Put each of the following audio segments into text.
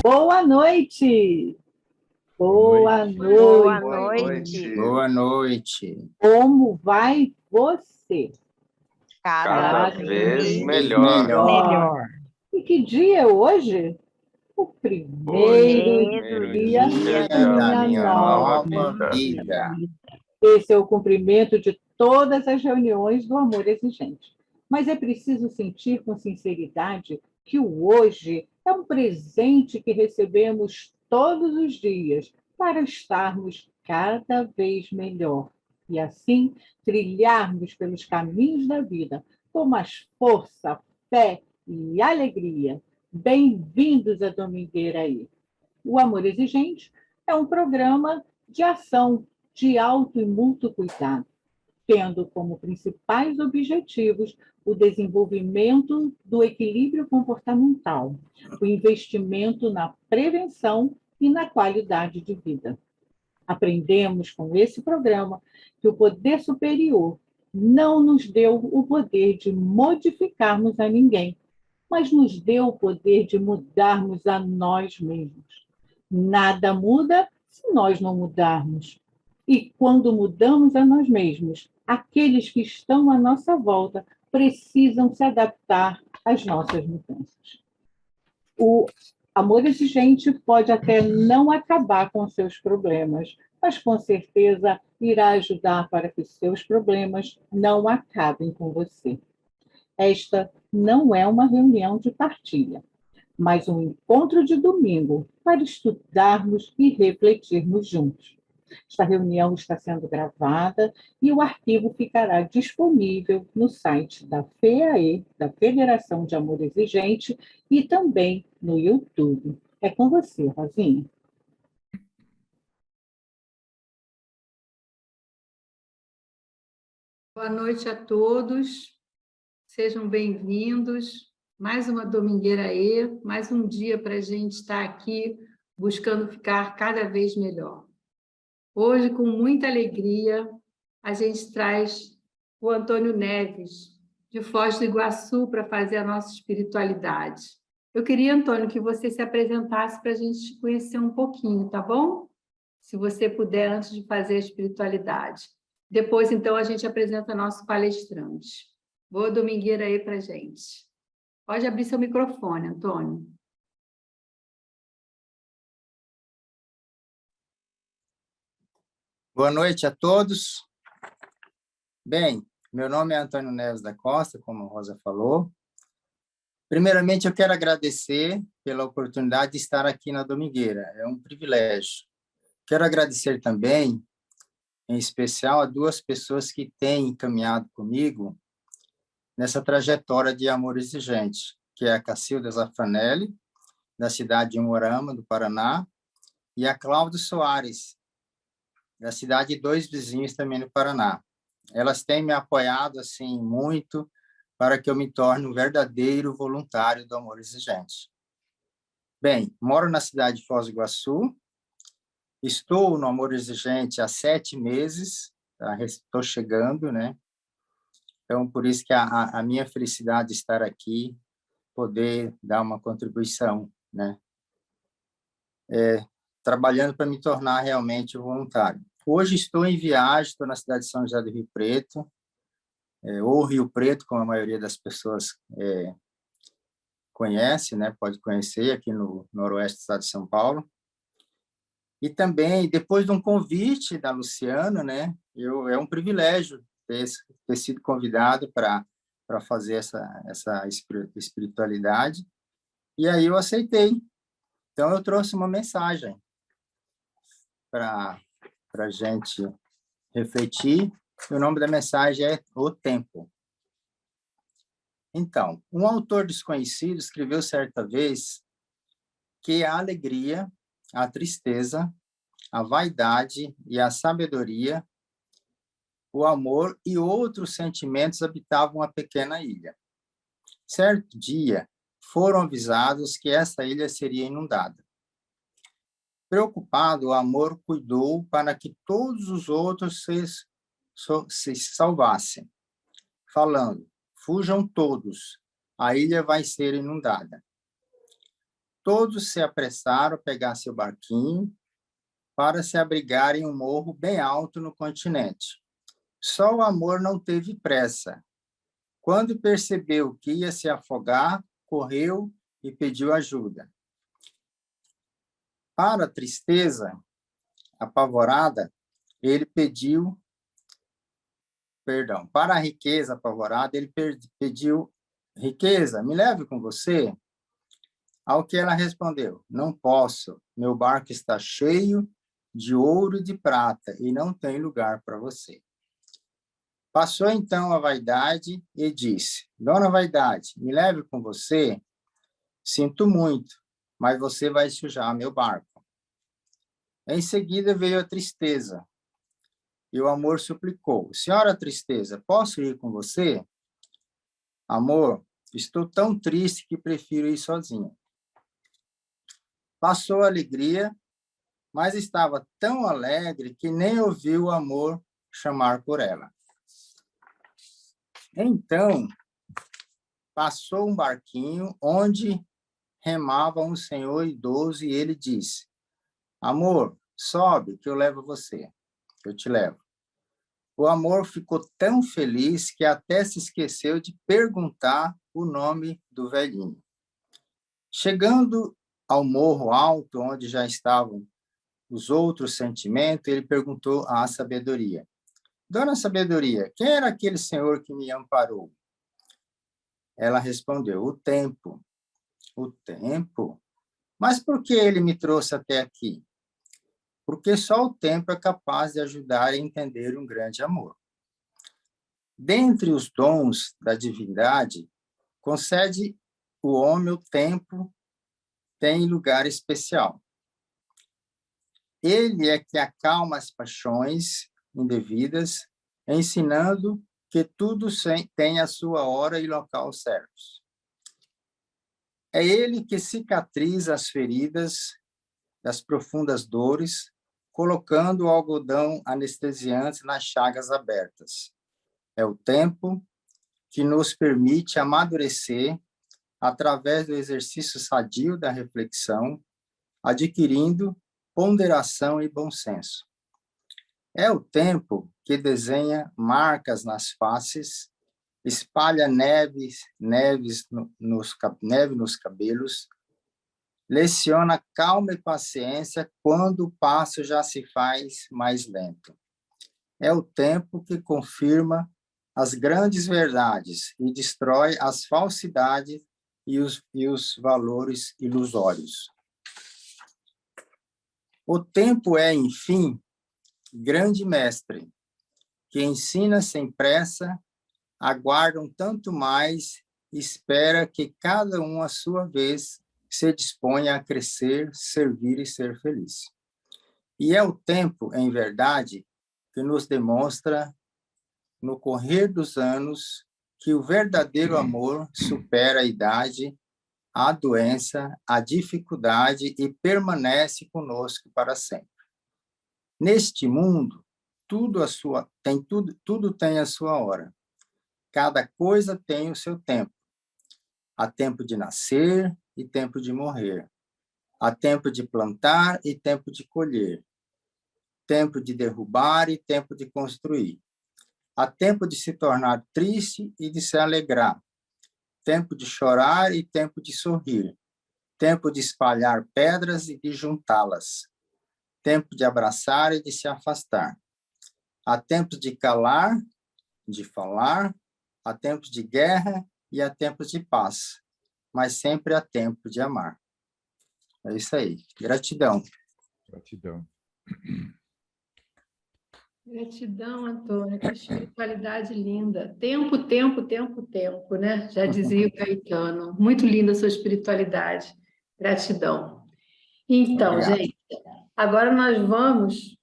Boa noite! Boa Boa noite! noite. Boa noite. Como vai você? Cada vez vez melhor. E que dia é hoje? O primeiro Primeiro dia dia da minha nova vida. Esse é o cumprimento de todas as reuniões do amor exigente. Mas é preciso sentir com sinceridade que o hoje é um presente que recebemos todos os dias para estarmos cada vez melhor e assim trilharmos pelos caminhos da vida com mais força, fé e alegria. Bem-vindos a Domingueira aí. O Amor Exigente é um programa de ação de alto e mútuo cuidado, tendo como principais objetivos o desenvolvimento do equilíbrio comportamental, o investimento na prevenção e na qualidade de vida. Aprendemos com esse programa que o poder superior não nos deu o poder de modificarmos a ninguém, mas nos deu o poder de mudarmos a nós mesmos. Nada muda se nós não mudarmos. E quando mudamos a nós mesmos, aqueles que estão à nossa volta precisam se adaptar às nossas mudanças. O amor exigente pode até não acabar com seus problemas, mas com certeza irá ajudar para que seus problemas não acabem com você. Esta não é uma reunião de partilha, mas um encontro de domingo para estudarmos e refletirmos juntos. Esta reunião está sendo gravada e o arquivo ficará disponível no site da FEAE, da Federação de Amor Exigente, e também no YouTube. É com você, Rosinha. Boa noite a todos, sejam bem-vindos. Mais uma Domingueira aí, mais um dia para a gente estar aqui buscando ficar cada vez melhor. Hoje, com muita alegria, a gente traz o Antônio Neves, de Foz do Iguaçu, para fazer a nossa espiritualidade. Eu queria, Antônio, que você se apresentasse para a gente te conhecer um pouquinho, tá bom? Se você puder, antes de fazer a espiritualidade. Depois, então, a gente apresenta nosso palestrante. Boa Domingueira aí para a gente. Pode abrir seu microfone, Antônio. Boa noite a todos. Bem, meu nome é Antônio Neves da Costa, como a Rosa falou. Primeiramente, eu quero agradecer pela oportunidade de estar aqui na Domingueira. É um privilégio. Quero agradecer também, em especial, a duas pessoas que têm caminhado comigo nessa trajetória de amor exigente, que é a Cacilda Zaffanelli, da cidade de Umuarama, do Paraná, e a Cláudia Soares, da cidade de Dois Vizinhos, também no Paraná. Elas têm me apoiado assim muito para que eu me torne um verdadeiro voluntário do amor exigente. Bem, moro na cidade de Foz do Iguaçu, estou no amor exigente há 7 meses, tá? Estou chegando, né? Então, por isso que a minha felicidade de estar aqui, poder dar uma contribuição, né? Trabalhando para me tornar realmente um voluntário. Hoje estou em viagem, estou na cidade de São José do Rio Preto, ou Rio Preto, como a maioria das pessoas conhece, né? Pode conhecer, aqui no noroeste do estado de São Paulo. E também, depois de um convite da Luciana, né? É um privilégio ter sido convidado para fazer essa espiritualidade. E aí eu aceitei. Então, eu trouxe uma mensagem para a gente refletir. O nome da mensagem é O Tempo. Então, um autor desconhecido escreveu certa vez que a alegria, a tristeza, a vaidade e a sabedoria, o amor e outros sentimentos habitavam a pequena ilha. Certo dia, foram avisados que essa ilha seria inundada. Preocupado, o amor cuidou para que todos os outros se salvassem, falando: fujam todos, a ilha vai ser inundada. todos se apressaram a pegar seu barquinho para se abrigar em um morro bem alto no continente. Só o Amor não teve pressa. Quando percebeu que ia se afogar, correu e pediu ajuda. Para a Tristeza, apavorada, ele pediu perdão. Para a Riqueza, apavorada, ele pediu: Riqueza, me leve com você? Ao que ela respondeu: não posso, meu barco está cheio de ouro e de prata e não tem lugar para você. Passou então a Vaidade e disse: Dona Vaidade, me leve com você? Sinto muito, mas você vai sujar meu barco. Em seguida veio a Tristeza, e o Amor suplicou: Senhora Tristeza, posso ir com você? Amor, estou tão triste que prefiro ir sozinha. Passou a Alegria, mas estava tão alegre que nem ouviu o Amor chamar por ela. Então, passou um barquinho onde remava um senhor idoso e ele disse: Amor, sobe que eu levo você, eu te levo. O Amor ficou tão feliz que até se esqueceu de perguntar o nome do velhinho. Chegando ao morro alto, onde já estavam os outros sentimentos, ele perguntou à Sabedoria: Dona Sabedoria, quem era aquele senhor que me amparou? Ela respondeu: o tempo. O tempo? Mas por que ele me trouxe até aqui? Porque só o tempo é capaz de ajudar a entender um grande amor. Dentre os dons da divindade, concede o homem o tempo, tem lugar especial. Ele é que acalma as paixões indevidas, ensinando que tudo tem a sua hora e local certos. É ele que cicatriza as feridas das profundas dores, colocando o algodão anestesiante nas chagas abertas. É o tempo que nos permite amadurecer através do exercício sadio da reflexão, adquirindo ponderação e bom senso. É o tempo que desenha marcas nas faces, espalha neve nos cabelos, leciona calma e paciência quando o passo já se faz mais lento. É o tempo que confirma as grandes verdades e destrói as falsidades e os valores ilusórios. O tempo é, enfim, grande mestre, que ensina sem pressa, aguarda um tanto mais, espera que cada um, à sua vez, se disponha a crescer, servir e ser feliz. E é o tempo, em verdade, que nos demonstra, no correr dos anos, que o verdadeiro amor supera a idade, a doença, a dificuldade e permanece conosco para sempre. Neste mundo, tudo tem a sua hora. Cada coisa tem o seu tempo. Há tempo de nascer e tempo de morrer. Há tempo de plantar e tempo de colher. Tempo de derrubar e tempo de construir. Há tempo de se tornar triste e de se alegrar. Tempo de chorar e tempo de sorrir. Tempo de espalhar pedras e de juntá-las. Tempo de abraçar e de se afastar. Há tempos de calar, de falar, há tempos de guerra e há tempos de paz, mas sempre há tempo de amar. É isso aí. Gratidão. Gratidão. Gratidão, Antônio, que espiritualidade linda. Tempo, tempo, tempo, tempo, né? Já dizia o Caetano. Muito linda a sua espiritualidade. Gratidão. Então, Obrigado. gente, agora nós vamos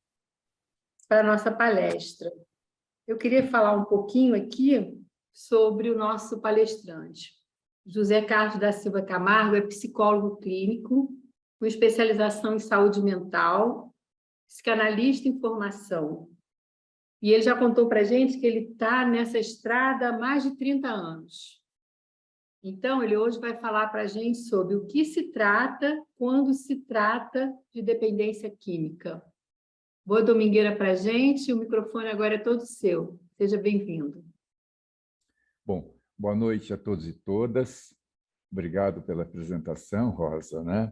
para a nossa palestra. Eu queria falar um pouquinho aqui sobre o nosso palestrante. José Carlos da Silva Camargo é psicólogo clínico, com especialização em saúde mental, psicanalista em formação. E ele já contou para a gente que ele está nessa estrada há mais de 30 anos. Então, ele hoje vai falar para a gente sobre o que se trata quando se trata de dependência química. Boa domingueira para a gente, o microfone agora é todo seu. Seja bem-vindo. Bom, boa noite a todos e todas. Obrigado pela apresentação, Rosa, né?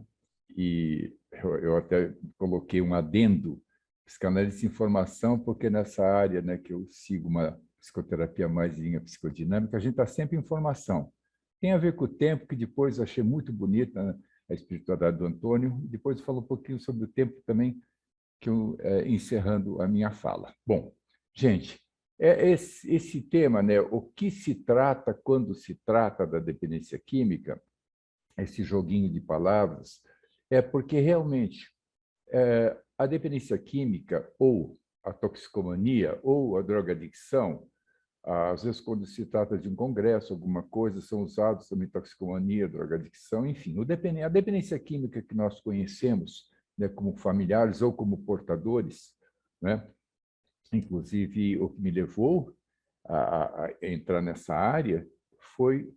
E eu até coloquei um adendo, psicanálise e informação, porque nessa área, né, que eu sigo uma psicoterapia mais em linha psicodinâmica, a gente está sempre em formação. Tem a ver com o tempo, que depois eu achei muito bonita, né, a espiritualidade do Antônio, e depois eu falo um pouquinho sobre o tempo também, que eu, encerrando a minha fala. Bom, gente, esse tema, né, o que se trata quando se trata da dependência química, esse joguinho de palavras, é porque realmente a dependência química ou a toxicomania ou a drogadicção, às vezes quando se trata de um congresso, alguma coisa, são usados também toxicomania, drogadicção, enfim. A dependência química que nós conhecemos, né, como familiares ou como portadores, né, inclusive o que me levou a entrar nessa área foi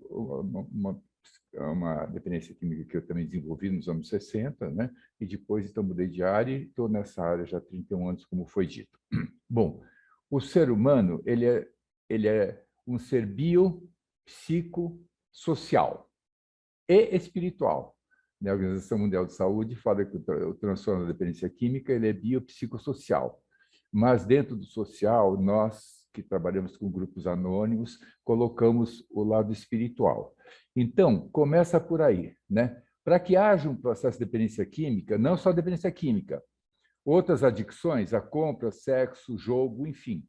uma dependência química que eu também desenvolvi nos anos 60, né? E depois então mudei de área e estou nessa área já há 31 anos, como foi dito. Bom, o ser humano ele é um ser biopsicossocial e espiritual. A Organização Mundial de Saúde fala que o transtorno da dependência química ele é biopsicossocial. Mas dentro do social, nós que trabalhamos com grupos anônimos, colocamos o lado espiritual. Então, começa por aí, né? Para que haja um processo de dependência química, não só dependência química, outras adicções, a compra, sexo, jogo, enfim,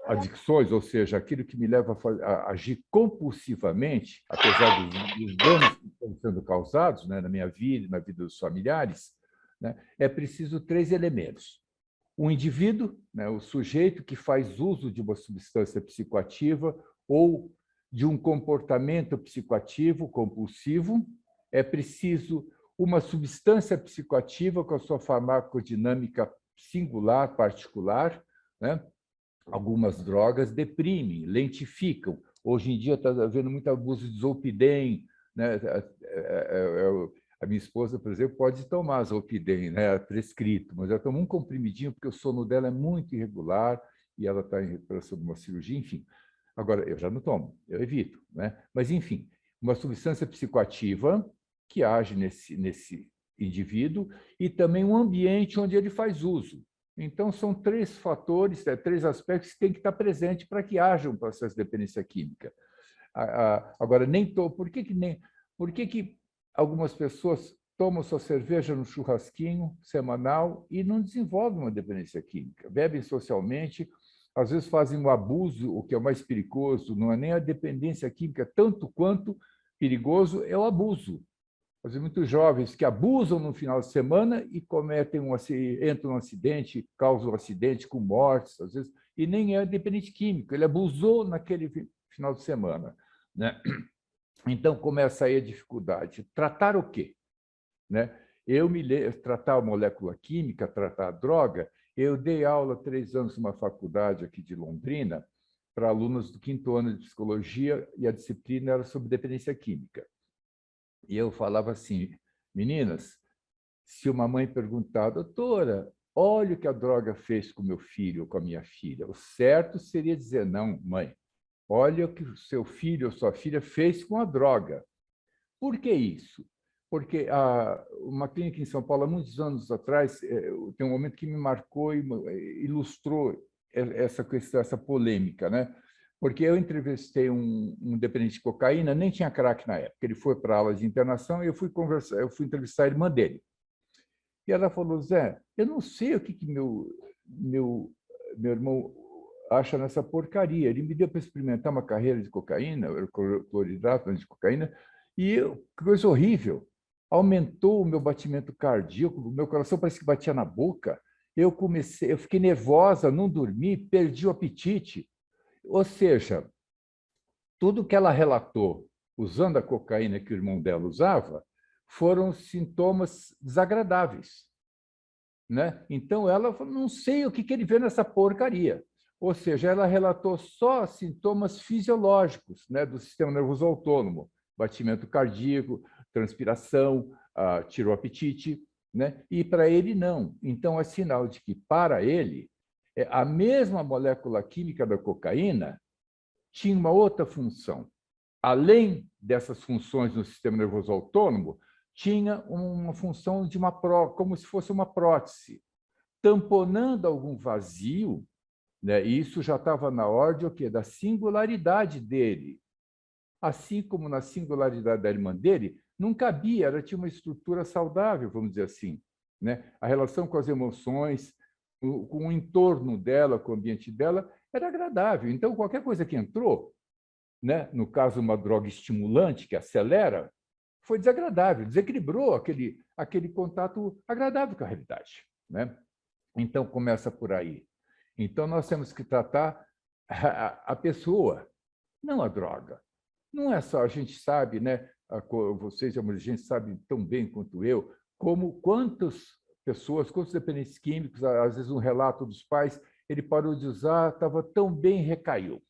adicções, ou seja, aquilo que me leva a agir compulsivamente, apesar dos danos que estão sendo causados, né, na minha vida e na vida dos familiares, né, é preciso 3 elementos. O indivíduo, né, o sujeito que faz uso de uma substância psicoativa ou de um comportamento psicoativo compulsivo, é preciso uma substância psicoativa com a sua farmacodinâmica singular, particular, né? Algumas drogas deprimem, lentificam. Hoje em dia está havendo muito abuso de Zolpidem, né? A minha esposa, por exemplo, pode tomar Zolpidem, né, prescrito, mas ela toma um comprimidinho porque o sono dela é muito irregular e ela está em recuperação de uma cirurgia, enfim. Agora, eu já não tomo, eu evito, né? Mas, enfim, uma substância psicoativa que age nesse indivíduo e também um ambiente onde ele faz uso. Então, são 3 fatores, 3 aspectos que têm que estar presentes para que haja um processo de dependência química. Agora, por que algumas pessoas tomam sua cerveja no churrasquinho semanal e não desenvolvem uma dependência química? Bebem socialmente, às vezes fazem um abuso, o que é o mais perigoso, não é nem a dependência química, tanto quanto perigoso é o abuso. Às vezes, muitos jovens que abusam no final de semana e entram num acidente, causam um acidente com mortes, às vezes, e nem é dependente químico, ele abusou naquele final de semana, né? Então, começa aí a dificuldade. Tratar o quê? Né? Tratar a molécula química, tratar a droga, eu dei aula 3 anos numa faculdade aqui de Londrina para alunos do 5º ano de psicologia e a disciplina era sobre dependência química. E eu falava assim, meninas, se uma mãe perguntar, doutora, olha o que a droga fez com meu filho ou com a minha filha, o certo seria dizer, não, mãe, olha o que o seu filho ou sua filha fez com a droga. Por que isso? Porque uma clínica em São Paulo, há muitos anos atrás, tem um momento que me marcou e ilustrou essa questão, essa polêmica, né? Porque eu entrevistei um dependente de cocaína, nem tinha crack na época, ele foi para a aula de internação e eu fui entrevistar a irmã dele. E ela falou, Zé, eu não sei o que meu irmão acha nessa porcaria. Ele me deu para experimentar uma carreira de cocaína, cloridrato de cocaína, e que coisa horrível. Aumentou o meu batimento cardíaco, o meu coração parece que batia na boca. Eu fiquei nervosa, não dormi, perdi o apetite. Ou seja, tudo que ela relatou usando a cocaína que o irmão dela usava foram sintomas desagradáveis, né? Então ela falou, não sei o que ele vê nessa porcaria. Ou seja, ela relatou só sintomas fisiológicos, né, do sistema nervoso autônomo, batimento cardíaco, transpiração, tirou o apetite, né? E para ele não. Então, é sinal de que, para ele, a mesma molécula química da cocaína tinha uma outra função. Além dessas funções no sistema nervoso autônomo, tinha uma função de como se fosse uma prótese, tamponando algum vazio, né? E isso já estava na ordem o quê? Da singularidade dele. Assim como na singularidade da irmã dele, não cabia, ela tinha uma estrutura saudável, vamos dizer assim, né? A relação com as emoções, com o entorno dela, com o ambiente dela, era agradável. Então, qualquer coisa que entrou, né? No caso, uma droga estimulante que acelera, foi desagradável, desequilibrou aquele contato agradável com a realidade, né? Então, começa por aí. Então, nós temos que tratar a pessoa, não a droga. Não é só, a gente sabe, né? Vocês, a gente sabe tão bem quanto eu, quantas pessoas, quantos dependentes químicos, às vezes um relato dos pais, ele parou de usar, estava tão bem, recaiu.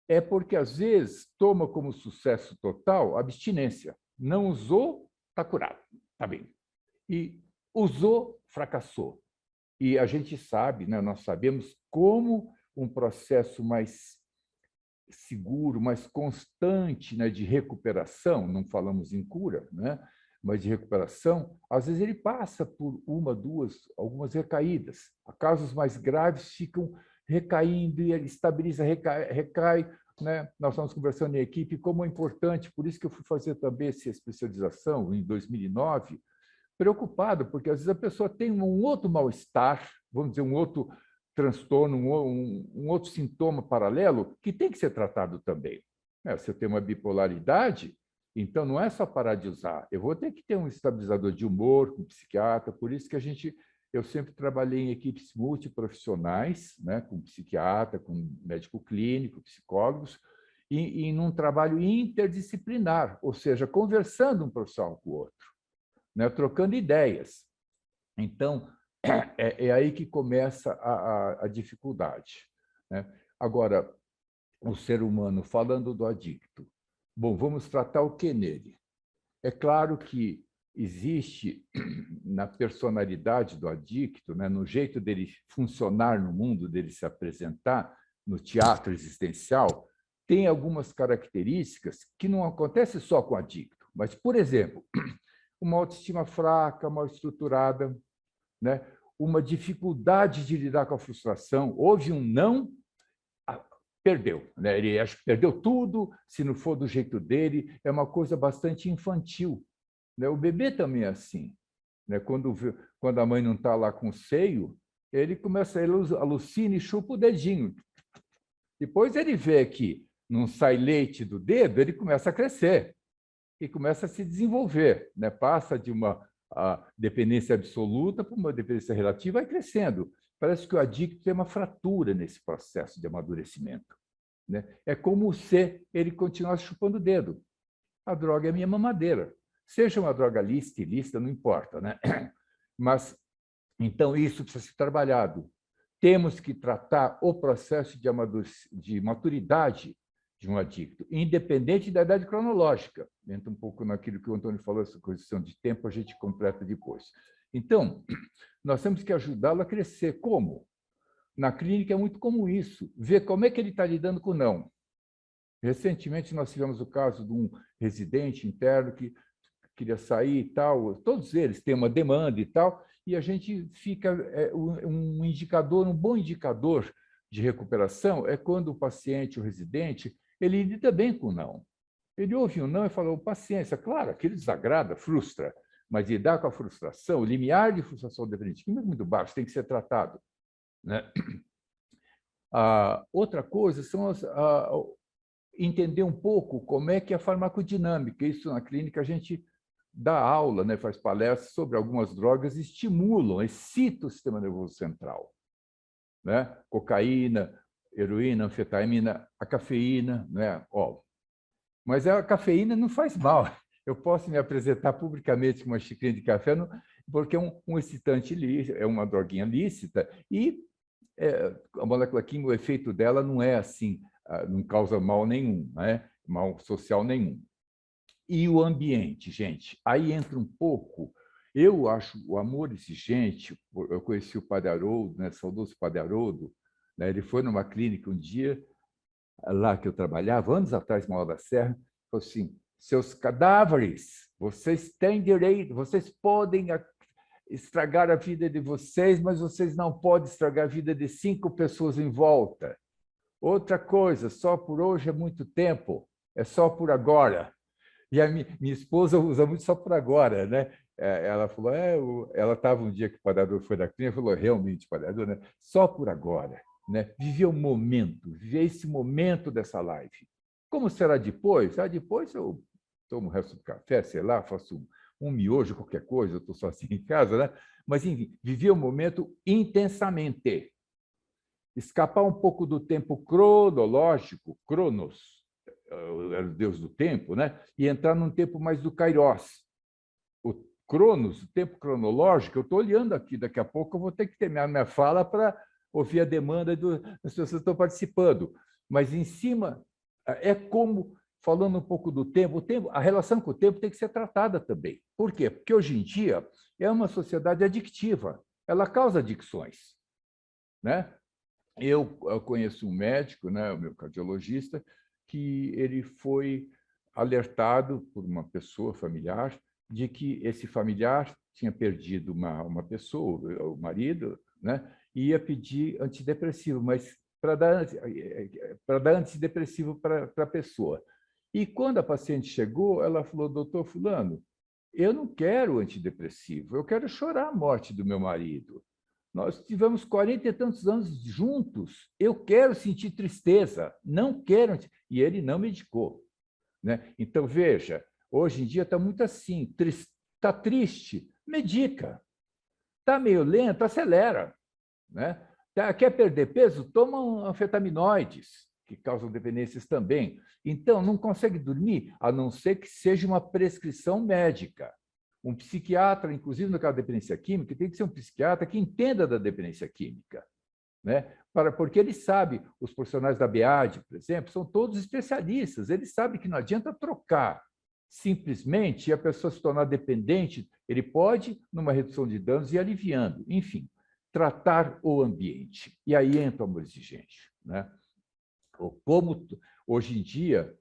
É porque, às vezes, toma como sucesso total a abstinência. Não usou, está curado, está bem. E usou, fracassou. E a gente sabe, né, nós sabemos como um processo mais seguro, mais constante, né, de recuperação, não falamos em cura, né, mas de recuperação, às vezes ele passa por uma, duas, algumas recaídas. Casos mais graves ficam recaindo e ele estabiliza, recai, né? Nós estamos conversando em equipe como é importante, por isso que eu fui fazer também essa especialização em 2009, preocupado, porque às vezes a pessoa tem um outro mal-estar, vamos dizer, um outro transtorno, um outro sintoma paralelo que tem que ser tratado também. Se eu tenho uma bipolaridade, então não é só parar de usar, eu vou ter que ter um estabilizador de humor com psiquiatra, por isso que eu sempre trabalhei em equipes multiprofissionais, né, com psiquiatra, com médico clínico, psicólogos, e num trabalho interdisciplinar, ou seja, conversando um profissional com o outro, né, trocando ideias. Então, é aí que começa a dificuldade, né? Agora, o ser humano, falando do adicto, bom, vamos tratar o que nele? É claro que existe na personalidade do adicto, né, no jeito dele funcionar no mundo, dele se apresentar no teatro existencial, tem algumas características que não acontecem só com o adicto, mas, por exemplo, uma autoestima fraca, mal estruturada, né, uma dificuldade de lidar com a frustração, houve um não, perdeu, né? Ele acha que perdeu tudo, se não for do jeito dele, é uma coisa bastante infantil, né? O bebê também é assim, né? Quando a mãe não está lá com o seio, ele alucina e chupa o dedinho. Depois ele vê que não sai leite do dedo, ele começa a crescer e começa a se desenvolver, né? Passa de uma dependência absoluta para uma dependência relativa, vai crescendo. Parece que o adicto tem uma fratura nesse processo de amadurecimento, né? É como se ele continuasse chupando o dedo. A droga é a minha mamadeira. Seja uma droga lícita, ilícita, não importa, né? Mas, então, isso precisa ser trabalhado. Temos que tratar o processo de maturidade de um adicto, independente da idade cronológica. Entra um pouco naquilo que o Antônio falou, essa questão de tempo, a gente completa depois. Então, nós temos que ajudá-lo a crescer. Como? Na clínica é muito comum isso, ver como é que ele está lidando com o não. Recentemente, nós tivemos o caso de um residente interno que queria sair e tal, todos eles têm uma demanda e tal, e a gente fica, um indicador, um bom indicador de recuperação é quando o paciente, o residente, ele lida bem com o não. Ele ouve o não e fala, paciência, claro, aquilo desagrada, frustra, mas lidar com a frustração, o limiar de frustração dependente química é muito baixo, tem que ser tratado, né? Outra coisa são entender um pouco como é que é a farmacodinâmica. Isso na clínica a gente dá aula, né, faz palestras sobre algumas drogas, estimulam, excitam o sistema nervoso central, né? Cocaína, heroína, anfetamina, a cafeína, né? Mas a cafeína não faz mal. Eu posso me apresentar publicamente com uma xicrinha de café, porque é um excitante lícito, é uma droguinha lícita, e a molécula química, o efeito dela não é assim, não causa mal nenhum, né? Mal social nenhum. E o ambiente, gente, aí entra um pouco, eu acho o amor exigente, eu conheci o Padre Haroldo, né, saudoso Padre Haroldo, né, ele foi numa clínica um dia, lá que eu trabalhava, anos atrás, na Mauá da Serra, falou assim, seus cadáveres, vocês têm direito, vocês podem estragar a vida de vocês, mas vocês não podem estragar a vida de 5 pessoas em volta. Outra coisa, só por hoje é muito tempo, é só por agora. E a minha esposa usa muito só por agora, né? Ela falou, ela estava um dia que o Padre Haroldo foi na clínica, falou, realmente, Padre Haroldo, né? Só por agora, né? Viver o momento, viver esse momento dessa live. Como será depois? Depois eu tomo o resto do café, sei lá, faço um miojo, qualquer coisa, eu estou sozinho em casa, né? Mas, enfim, viver o momento intensamente. Escapar um pouco do tempo cronológico, Cronos, era o deus do tempo, né? E entrar num tempo mais do Kairos. O Cronos, o tempo cronológico, eu estou olhando aqui, daqui a pouco eu vou ter que terminar minha fala para ouvir a demanda das pessoas que estão participando. Mas em cima, é como, falando um pouco do tempo, a relação com o tempo tem que ser tratada também. Por quê? Porque hoje em dia é uma sociedade adictiva, ela causa adicções, né? Eu conheço um médico, né, o meu cardiologista, que ele foi alertado por uma pessoa familiar de que esse familiar tinha perdido uma pessoa, o marido, né, e ia pedir antidepressivo, mas para dar antidepressivo para a pessoa. E quando a paciente chegou, ela falou, doutor fulano, eu não quero antidepressivo, eu quero chorar a morte do meu marido. Nós tivemos 40 e tantos anos juntos. Eu quero sentir tristeza, não quero. E ele não medicou, né? Então, veja, hoje em dia está muito assim, está triste, medica. Está meio lento, acelera, né? Quer perder peso? Toma anfetaminoides, que causam dependências também. Então, não consegue dormir, a não ser que seja uma prescrição médica. Um psiquiatra, inclusive no caso da dependência química, tem que ser um psiquiatra que entenda da dependência química, né? Porque ele sabe, os profissionais da BEAD, por exemplo, são todos especialistas, eles sabem que não adianta trocar simplesmente e a pessoa se tornar dependente, ele pode, numa redução de danos, ir aliviando, enfim, tratar o ambiente. E aí entra o amor exigente, né? Como hoje em dia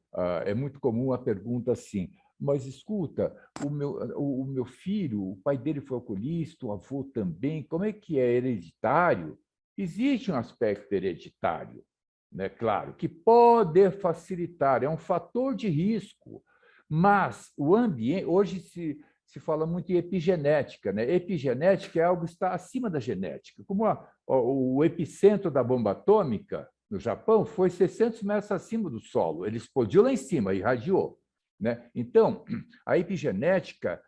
é muito comum a pergunta assim, mas escuta, o meu filho, o pai dele foi alcoolista, o avô também, como é que é hereditário? Existe um aspecto hereditário, né? Claro, que pode facilitar, é um fator de risco, mas o ambiente, hoje se fala muito em epigenética, né? Epigenética é algo que está acima da genética, como o epicentro da bomba atômica no Japão foi 600 metros acima do solo, ele explodiu lá em cima, irradiou, né? Então, a epigenética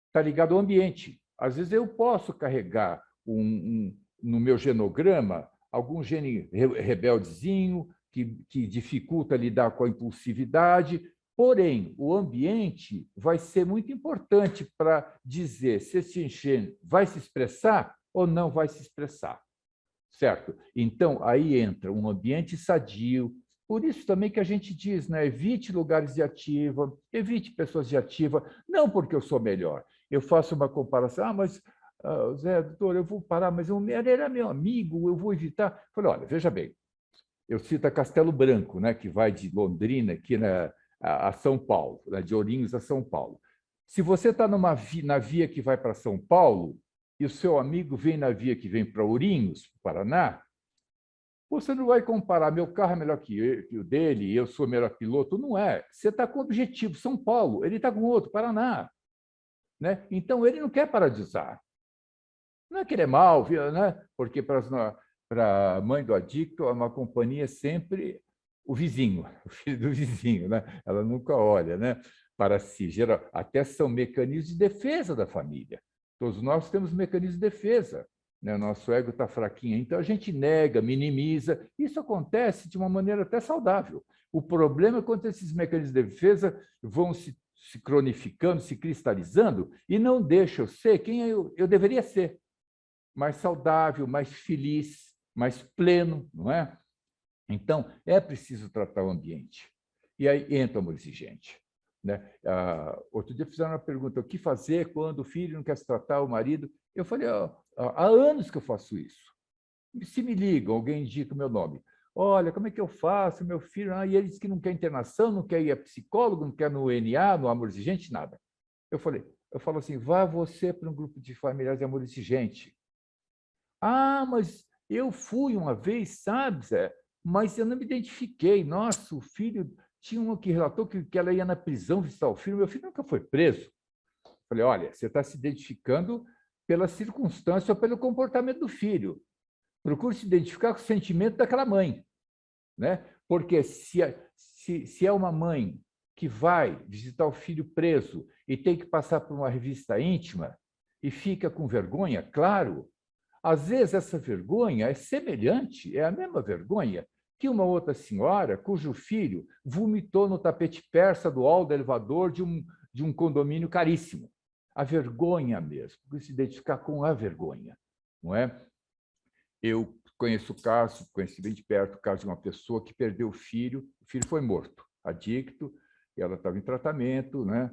está ligada ao ambiente. Às vezes eu posso carregar no meu genograma algum gene rebeldezinho que dificulta lidar com a impulsividade, porém, o ambiente vai ser muito importante para dizer se esse gene vai se expressar ou não vai se expressar, certo? Então, aí entra um ambiente sadio. Por isso também que a gente diz, né? Evite lugares de ativa, evite pessoas de ativa, não porque eu sou melhor. Eu faço uma comparação, mas, Zé, doutor, eu vou parar, mas ele era meu amigo, eu vou evitar. Eu falei, olha, veja bem, eu cito a Castelo Branco, né, que vai de Londrina aqui a São Paulo, né, de Ourinhos a São Paulo. Se você está na via que vai para São Paulo e o seu amigo vem na via que vem para Ourinhos, Paraná, você não vai comparar, meu carro é melhor que o dele, eu sou melhor piloto. Não é. Você está com o objetivo São Paulo, ele está com outro, Paraná, né? Então, ele não quer paradisar. Não é que ele é mau, né? Porque para a mãe do adicto, uma companhia é sempre o vizinho, o filho do vizinho, né? Ela nunca olha, né, para si. Até são mecanismos de defesa da família. Todos nós temos mecanismos de defesa. Né? Nosso ego está fraquinho, então a gente nega, minimiza. Isso acontece de uma maneira até saudável. O problema é quando esses mecanismos de defesa vão se cronificando, se cristalizando e não deixam eu ser quem eu deveria ser. Mais saudável, mais feliz, mais pleno, não é? Então, é preciso tratar o ambiente. E aí entra o amor exigente. Né? Outro dia fizeram uma pergunta, o que fazer quando o filho não quer se tratar, o marido? Eu falei, há anos que eu faço isso. Se me ligam, alguém indica o meu nome. Olha, como é que eu faço? Meu filho... e ele diz que não quer internação, não quer ir a psicólogo, não quer no NA, no amor exigente, nada. Eu falo assim, vá você para um grupo de familiares de amor exigente. Ah, mas eu fui uma vez, sabe, Zé? Mas eu não me identifiquei. Nossa, o filho... Tinha uma que relatou que ela ia na prisão visitar o filho. Meu filho nunca foi preso. Falei, olha, você está se identificando pela circunstância ou pelo comportamento do filho. Procure se identificar com o sentimento daquela mãe. Né? Porque se é uma mãe que vai visitar o filho preso e tem que passar por uma revista íntima e fica com vergonha, claro, às vezes essa vergonha é semelhante, é a mesma vergonha que uma outra senhora cujo filho vomitou no tapete persa do hall do elevador de um condomínio caríssimo. A vergonha mesmo, porque se identificar com a vergonha, não é? Eu conheci bem de perto o caso de uma pessoa que perdeu o filho foi morto, adicto, e ela estava em tratamento, né?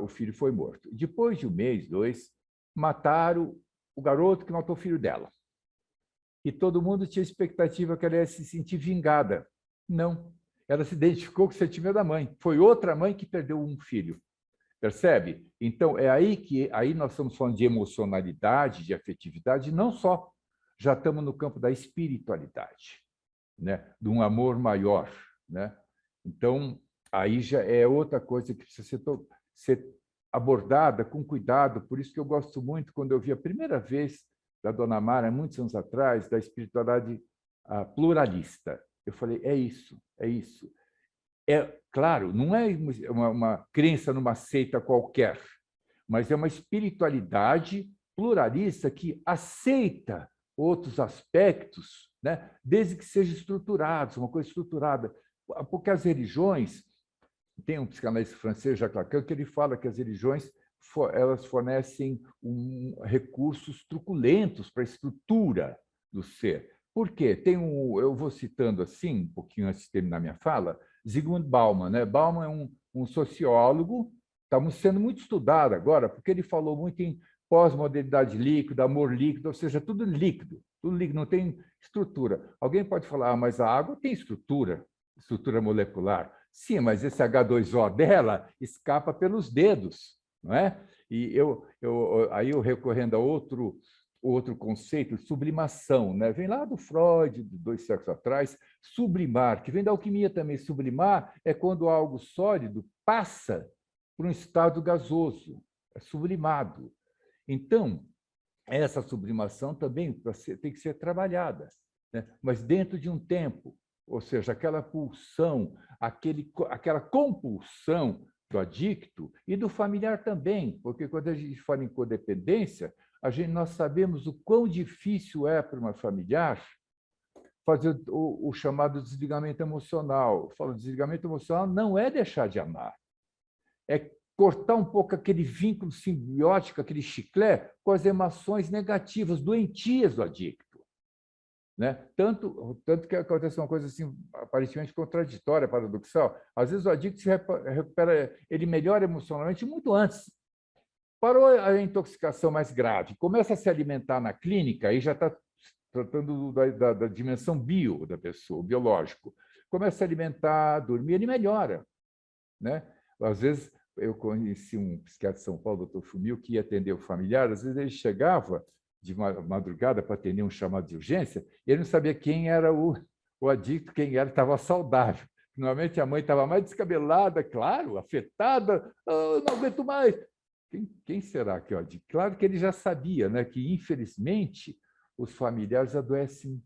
O filho foi morto. Depois de um mês, 2, mataram o garoto que matou o filho dela. E todo mundo tinha expectativa que ela ia se sentir vingada. Não. Ela se identificou com o sentimento da mãe. Foi outra mãe que perdeu um filho. Percebe? Então, é aí que nós estamos falando de emocionalidade, de afetividade, não só. Já estamos no campo da espiritualidade, né? De um amor maior. Né? Então, aí já é outra coisa que precisa ser abordada com cuidado. Por isso que eu gosto muito, quando eu vi a primeira vez da Dona Mara, muitos anos atrás, da espiritualidade pluralista. Eu falei, é isso, é isso. É claro, não é uma crença numa seita qualquer, mas é uma espiritualidade pluralista que aceita outros aspectos, né, desde que sejam estruturados, uma coisa estruturada. Porque as religiões, tem um psicanalista francês, Jacques Lacan, que ele fala que as religiões elas fornecem recursos truculentos para a estrutura do ser. Por quê? Eu vou citando assim, um pouquinho antes de terminar minha fala, Zygmunt Bauman. Né? Bauman é um sociólogo, estamos sendo muito estudado agora, porque ele falou muito em pós-modernidade líquida, amor líquido, ou seja, tudo líquido, não tem estrutura. Alguém pode falar, mas a água tem estrutura molecular. Sim, mas esse H2O dela escapa pelos dedos, não é? E aí eu recorrendo a outro conceito, sublimação, né? Vem lá do Freud, de 2 séculos atrás, sublimar, que vem da alquimia também. Sublimar é quando algo sólido passa por um estado gasoso, é sublimado. Então, essa sublimação também tem que ser trabalhada, né? Mas dentro de um tempo, ou seja, aquela pulsão, aquela compulsão do adicto e do familiar também, porque quando a gente fala em codependência, nós sabemos o quão difícil é para uma familiar fazer o chamado desligamento emocional. Eu falo, desligamento emocional não é deixar de amar, é cortar um pouco aquele vínculo simbiótico, aquele chiclete, com as emoções negativas, doentias do adicto. Né? Tanto que acontece uma coisa assim, aparentemente contraditória, paradoxal. Às vezes o adicto se recupera, ele melhora emocionalmente muito antes. Parou a intoxicação mais grave, começa a se alimentar na clínica, aí já está tratando da dimensão bio da pessoa, biológico. Começa a se alimentar, dormir, ele melhora. Né? Às vezes, eu conheci um psiquiatra de São Paulo, o doutor Fumil, que ia atender o familiar, às vezes ele chegava de madrugada para atender um chamado de urgência, e ele não sabia quem era o adicto, quem era, estava saudável. Normalmente a mãe estava mais descabelada, claro, afetada, não aguento mais. Quem será que é o adicto? Claro que ele já sabia, né, que, infelizmente, os familiares adoecem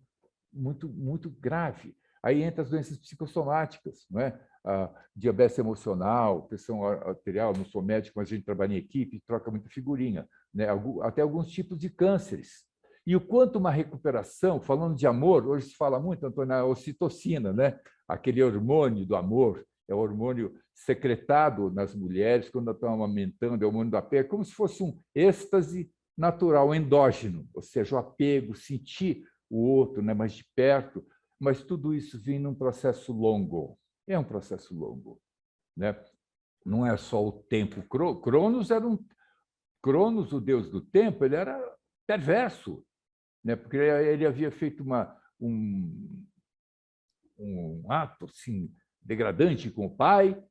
muito, muito grave. Aí entra as doenças psicossomáticas, não é? A diabetes emocional, pressão arterial, não sou médico, mas a gente trabalha em equipe, troca muita figurinha, né? Até alguns tipos de cânceres. E o quanto uma recuperação, falando de amor, hoje se fala muito, Antônio, a ocitocina, né? Aquele hormônio do amor, é o hormônio secretado nas mulheres quando estão amamentando, é o hormônio do apego, como se fosse um êxtase natural, endógeno, ou seja, o apego, sentir o outro, né, mais de perto, mas tudo isso vem num processo longo. É um processo longo, né? Não é só o tempo. Cronos, o deus do tempo, ele era perverso, né? Porque ele havia feito um ato assim, degradante com o pai,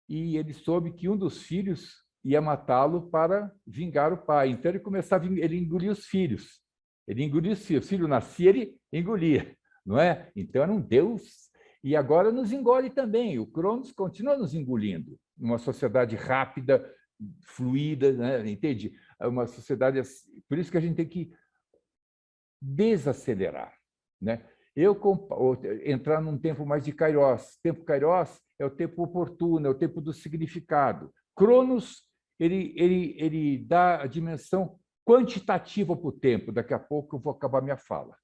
e ele soube que um dos filhos ia matá-lo para vingar o pai. Então ele engolia os filhos. Ele engolia os filhos. O filho nascia, ele engolia, não é? Então era um deus. E agora nos engole também. O Cronos continua nos engolindo. Uma sociedade rápida, fluida, né? Entende? É uma sociedade assim. Por isso que a gente tem que desacelerar, né? Entrar num tempo mais de Kairos. Tempo Kairos é o tempo oportuno, é o tempo do significado. Cronos, ele dá a dimensão quantitativa para o tempo. Daqui a pouco eu vou acabar minha fala.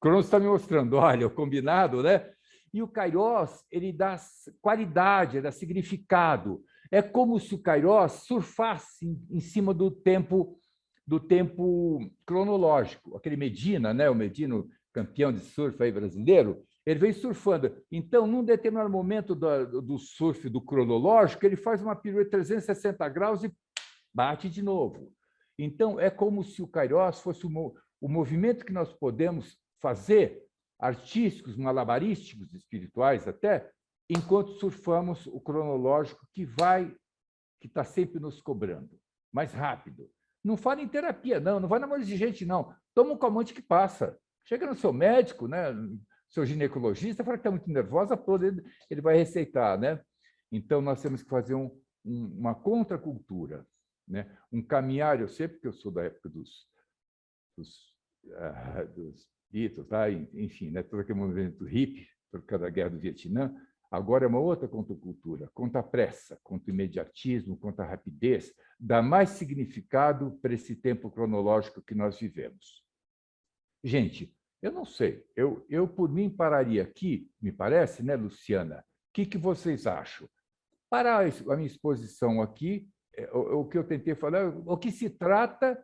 Cronos está me mostrando, olha, o combinado, né? E o Kairos, ele dá qualidade, ele dá significado. É como se o Kairos surfasse em cima do tempo cronológico. Aquele Medina, né? O Medino, campeão de surf aí brasileiro, ele vem surfando. Então, num determinado momento do surf do cronológico, ele faz uma pirueta 360 graus e bate de novo. Então, é como se o Kairos fosse o movimento que nós podemos fazer, artísticos, malabarísticos, espirituais até, enquanto surfamos o cronológico que está sempre nos cobrando, mais rápido. Não fala em terapia, não vai na mão de gente, não. Toma um calmante que passa. Chega no seu médico, né, seu ginecologista, fala que está muito nervosa, ele vai receitar, né? Então, nós temos que fazer uma contracultura, né? Um caminhar, eu sei porque eu sou da época dos Beatles, tá? Enfim, né? Todo aquele movimento hippie, por causa da guerra do Vietnã. Agora é uma outra contracultura, contra a pressa, contra o imediatismo, contra a rapidez, dá mais significado para esse tempo cronológico que nós vivemos. Gente, eu não sei, eu por mim pararia aqui, me parece, né, Luciana? O que vocês acham? Para a minha exposição aqui, o que eu tentei falar, o que se trata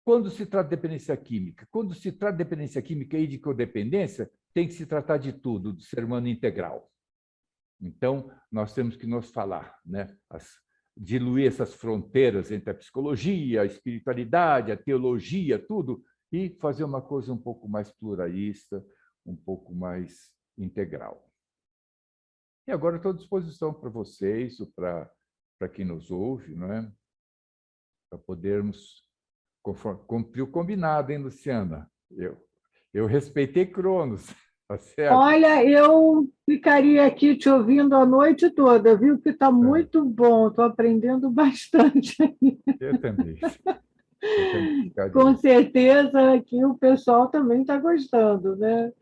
quando se trata de dependência química. Quando se trata de dependência química e de codependência, tem que se tratar de tudo, do ser humano integral. Então, nós temos que nos falar, né? Diluir essas fronteiras entre a psicologia, a espiritualidade, a teologia, tudo, e fazer uma coisa um pouco mais pluralista, um pouco mais integral. E agora estou à disposição para vocês, ou para quem nos ouve, não é? Para podermos cumprir o combinado, hein, Luciana? Eu respeitei Cronos. Tá certo? Olha, eu ficaria aqui te ouvindo a noite toda, viu? Que está muito bom, estou aprendendo bastante. Eu também. Com certeza que o pessoal também está gostando, né?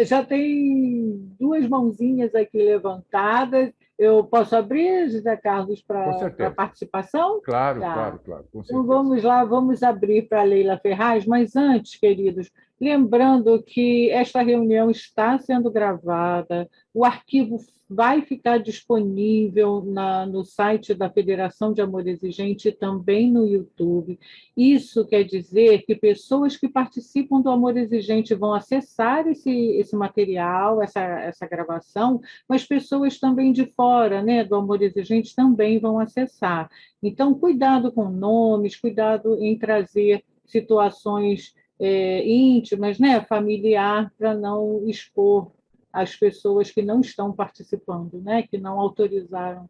Já tem 2 mãozinhas aqui levantadas. Eu posso abrir, José Carlos, para participação? Claro, Tá. claro, com certeza. Então, vamos lá, vamos abrir para a Leila Ferraz, mas antes, queridos, lembrando que esta reunião está sendo gravada, o arquivo vai ficar disponível no site da Federação de Amor Exigente e também no YouTube. Isso quer dizer que pessoas que participam do Amor Exigente vão acessar esse material, essa gravação, mas pessoas também de fora, né, do Amor Exigente também vão acessar. Então, cuidado com nomes, cuidado em trazer situações íntimas, né, familiar, para não expor as pessoas que não estão participando, né, que não autorizaram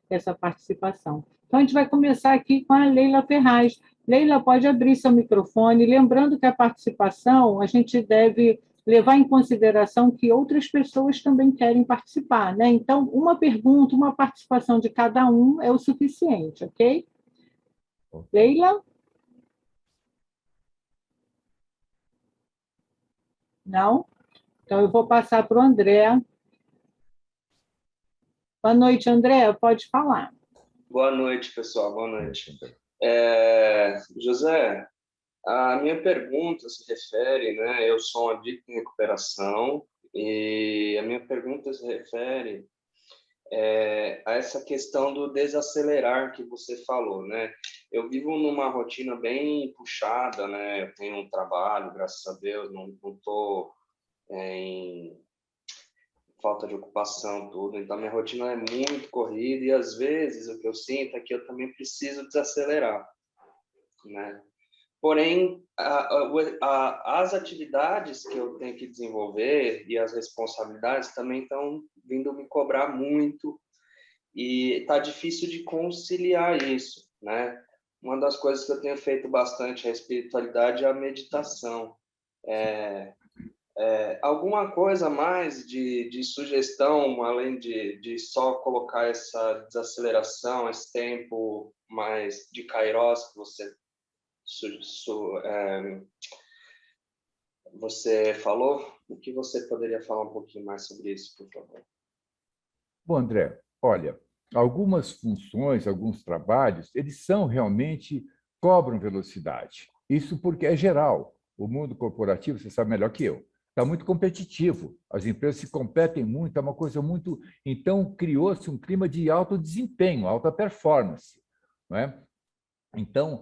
essa participação. Então, a gente vai começar aqui com a Leila Ferraz. Leila, pode abrir seu microfone. Lembrando que a participação, a gente deve levar em consideração que outras pessoas também querem participar, né? Então, uma pergunta, uma participação de cada um é o suficiente, ok? Leila? Não? Então, eu vou passar para o André. Boa noite, André. Pode falar. Boa noite, pessoal. Boa noite. José, a minha pergunta se refere, né? Eu sou um adicto em recuperação e a minha pergunta se refere a essa questão do desacelerar que você falou, né? eu vivo numa rotina bem puxada, né? Eu tenho um trabalho, graças a Deus, não estou em falta de ocupação, tudo. Então, minha rotina é muito corrida e, às vezes, o que eu sinto é que eu também preciso desacelerar, né? Porém, as atividades que eu tenho que desenvolver e as responsabilidades também estão vindo me cobrar muito e está difícil de conciliar isso, né? Uma das coisas que eu tenho feito bastante é a espiritualidade e a meditação. Alguma coisa mais de sugestão, além de só colocar essa desaceleração, esse tempo mais de Kairos que você falou? O que você poderia falar um pouquinho mais sobre isso, por favor? Bom, André, olha, algumas funções, alguns trabalhos, eles são realmente cobram velocidade. Isso porque é geral. O mundo corporativo, você sabe melhor que eu, está muito competitivo. As empresas se competem muito, é uma coisa muito... Então, criou-se um clima de alto desempenho, alta performance, não é? Então,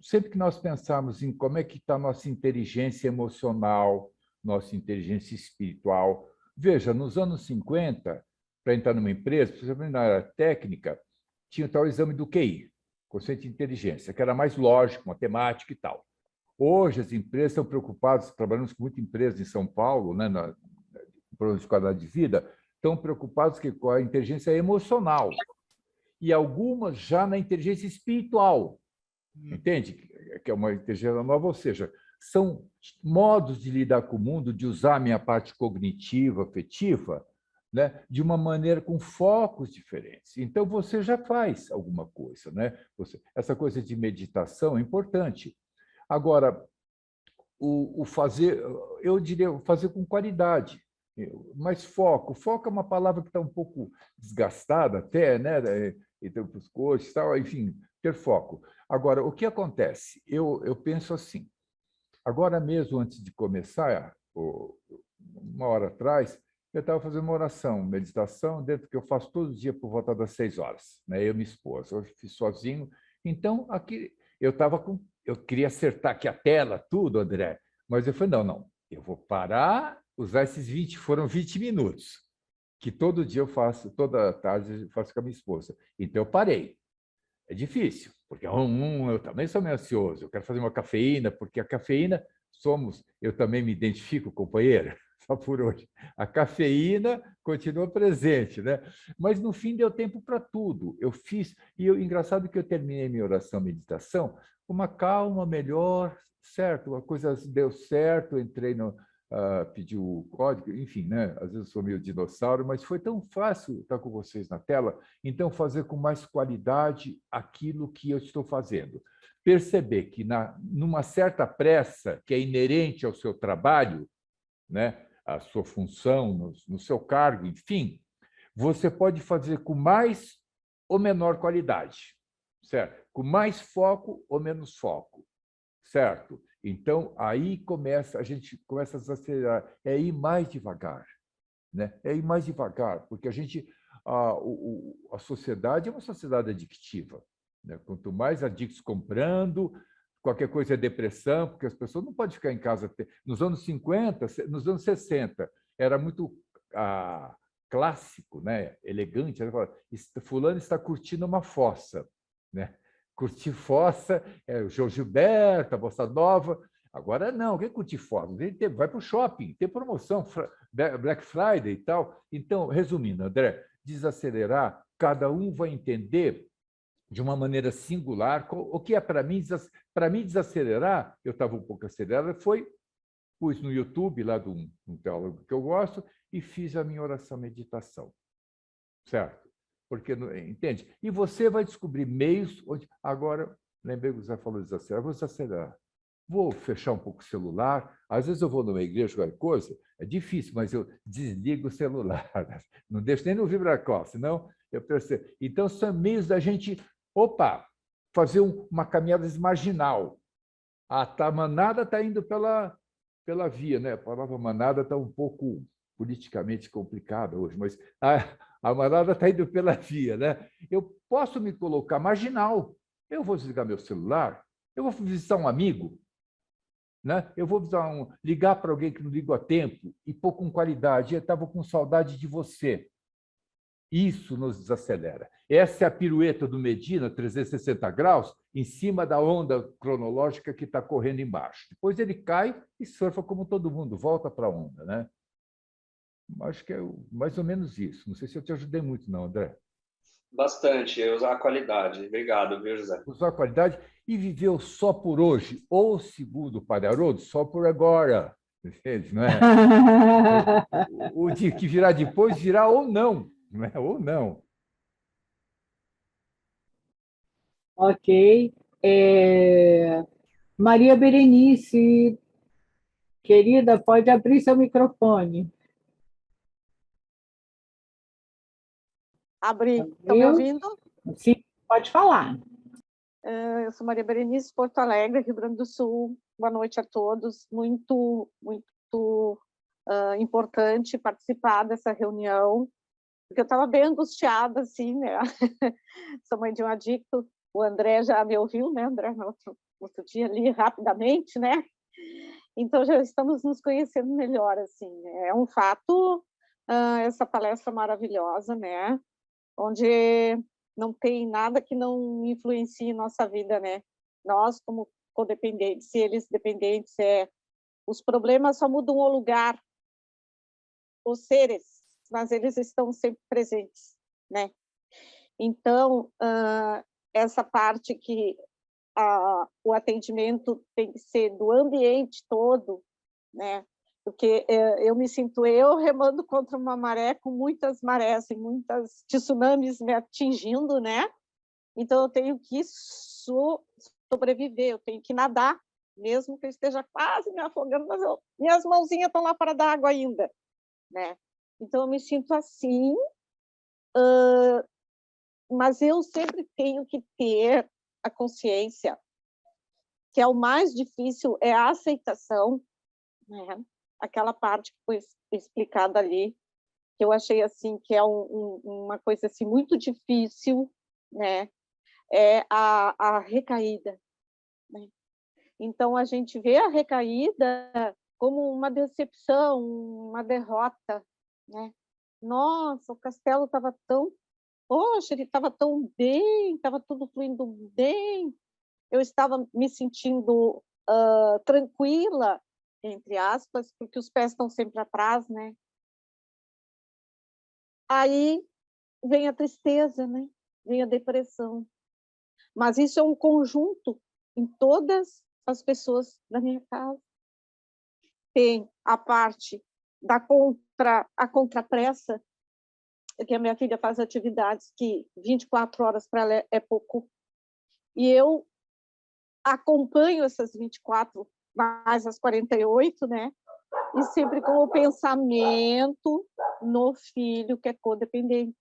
sempre que nós pensarmos em como é que está a nossa inteligência emocional, nossa inteligência espiritual, veja, nos anos 50, para entrar numa empresa, principalmente na área técnica, tinha o tal exame do QI, quociente de inteligência, que era mais lógico, matemático e tal. Hoje, as empresas estão preocupadas, trabalhamos com muitas empresas em São Paulo, né, na problemas de qualidade de vida, estão preocupados com a inteligência emocional e algumas já na inteligência espiritual, entende? Que é uma inteligência nova, ou seja, são modos de lidar com o mundo, de usar a minha parte cognitiva, afetiva, né, de uma maneira com focos diferentes. Então, você já faz alguma coisa, né? Essa coisa de meditação é importante. Agora, o fazer, eu diria, fazer com qualidade, mas foco. Foco é uma palavra que está um pouco desgastada até, né? Então, para os coaches, tal, enfim, ter foco. Agora, o que acontece? Eu penso assim, agora mesmo, antes de começar, uma hora atrás, eu estava fazendo uma oração, meditação, dentro que eu faço todo dia por volta das 6 horas, né? Eu e minha esposa, eu fiz sozinho. Então, aqui, eu queria acertar aqui a tela, tudo, André, mas eu falei, não, eu vou parar, usar esses 20, foram 20 minutos, que todo dia eu faço, toda tarde eu faço com a minha esposa. Então, eu parei. É difícil, porque eu também sou meio ansioso, eu quero fazer uma cafeína, porque a cafeína eu também me identifico, companheira, só por hoje. A cafeína continua presente, né? Mas no fim deu tempo para tudo. Eu fiz, engraçado que eu terminei minha oração, meditação, com uma calma melhor, certo? A coisa deu certo, entrei no... pedi o código, enfim, né? Às vezes eu sou meio dinossauro, mas foi tão fácil estar com vocês na tela, então fazer com mais qualidade aquilo que eu estou fazendo. Perceber que numa certa pressa que é inerente ao seu trabalho, né? A sua função, no seu cargo, enfim, você pode fazer com mais ou menor qualidade, certo? Com mais foco ou menos foco, certo? Então, aí a gente começa a desacelerar, é ir mais devagar, né? É ir mais devagar, porque a sociedade é uma sociedade adictiva, né? Quanto mais adictos comprando, qualquer coisa é depressão, porque as pessoas não podem ficar em casa. Nos anos 50, nos anos 60, era muito clássico, né? Elegante, fulano está curtindo uma fossa, né? Curtir fossa, o João Gilberto, a Bossa Nova. Agora não, quem curte fossa? Vai para o shopping, tem promoção, Black Friday e tal. Então, resumindo, André, desacelerar, cada um vai entender de uma maneira singular o que é para mim desacelerar. Eu estava um pouco acelerado, pus no YouTube, lá de um teólogo que eu gosto, e fiz a minha oração meditação, certo? Porque, entende? E você vai descobrir meios onde... Agora, lembrei que você falou desacelerar, vou desacelerar. Vou fechar um pouco o celular. Às vezes eu vou numa igreja, qualquer coisa, é difícil, mas eu desligo o celular. Não deixo nem no vibracol, senão eu percebo. Então, são meios da gente, fazer uma caminhada marginal. A manada está indo pela via, né? A palavra manada está um pouco politicamente complicada hoje, mas a manada está indo pela via, né? Eu posso me colocar marginal, Eu vou desligar meu celular, eu vou visitar um amigo, né? Eu vou ligar para alguém que não ligo a tempo e pôr com qualidade. Eu estava com saudade de você. Isso nos desacelera. Essa é a pirueta do Medina, 360 graus, em cima da onda cronológica que está correndo embaixo. Depois ele cai e surfa como todo mundo, volta para a onda, né? Acho que é mais ou menos isso. Não sei se eu te ajudei muito, não, André. Bastante, usar a qualidade. Obrigado, viu, José? Usar a qualidade e viveu só por hoje, ou, segundo o Padre Haroldo, só por agora. Entende? Não é? O de que virá depois virá ou não. Não é? Ou não. Ok. Maria Berenice, querida, pode abrir seu microfone. Abri. Estão me Abriu? ouvindo? Sim, pode falar. Eu sou Maria Berenice, Porto Alegre, Rio Grande do Sul. Boa noite a todos. Muito importante participar dessa reunião, porque eu estava bem angustiada, assim, né? Sou mãe de um adicto. O André já me ouviu, né, André? No outro dia ali, rapidamente, né? Então, já estamos nos conhecendo melhor, assim. É um fato, essa palestra maravilhosa, né? Onde não tem nada que não influencie nossa vida, né? Nós, como codependentes, e eles dependentes, os problemas só mudam o lugar, os seres, mas eles estão sempre presentes, né? Então, essa parte que o atendimento tem que ser do ambiente todo, né? Porque eu me sinto remando contra uma maré com muitas marés e muitas tsunamis me atingindo, né? Então eu tenho que sobreviver, eu tenho que nadar, mesmo que eu esteja quase me afogando, mas minhas mãozinhas estão lá fora da água ainda, né? Então eu me sinto assim, mas eu sempre tenho que ter a consciência que é o mais difícil, é a aceitação, né? Aquela parte que foi explicada ali, que eu achei assim que é uma coisa assim muito difícil, né? É a recaída, né? Então a gente vê a recaída como uma decepção, uma derrota, né? Nossa, o castelo estava tão, poxa, ele estava tão bem, estava tudo fluindo bem, eu estava me sentindo tranquila, entre aspas, porque os pés estão sempre atrás, né? Aí vem a tristeza, né? Vem a depressão. Mas isso é um conjunto em todas as pessoas da minha casa. Tem a parte da contrapressa, que a minha filha faz atividades que 24 horas para ela é pouco. E eu acompanho essas 24 mais as 48, né? E sempre com o pensamento no filho que é codependente.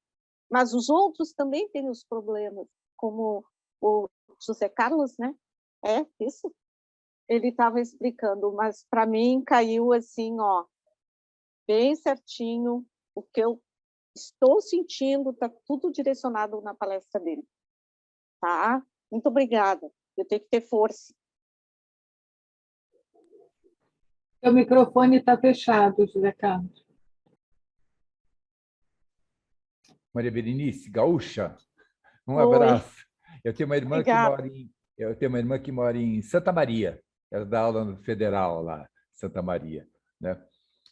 Mas os outros também têm os problemas, como o José Carlos, né? Isso. Ele estava explicando, mas para mim caiu assim, ó, bem certinho o que eu estou sentindo, está tudo direcionado na palestra dele. Tá? Muito obrigada. Eu tenho que ter força. O microfone está fechado, José Carlos. Maria Berenice, gaúcha, um Oi. abraço. Eu tenho uma irmã Obrigada. que mora em Santa Maria. Ela dá aula no Federal lá, Santa Maria, né?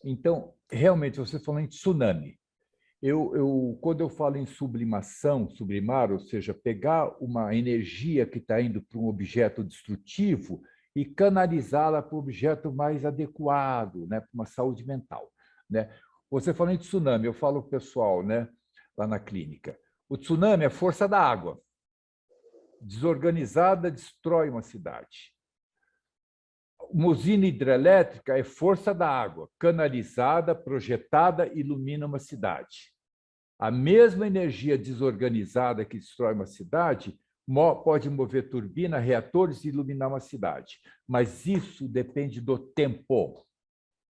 Então, realmente, você falou em tsunami. Quando eu falo em sublimação, sublimar, ou seja, pegar uma energia que está indo para um objeto destrutivo e canalizá-la para um objeto mais adequado, né, para uma saúde mental, né? Você falou em tsunami, eu falo para o pessoal, né, lá na clínica. O tsunami é a força da água. Desorganizada destrói uma cidade. Uma usina hidrelétrica é força da água, canalizada, projetada, ilumina uma cidade. A mesma energia desorganizada que destrói uma cidade pode mover turbina, reatores e iluminar uma cidade. Mas isso depende do tempo,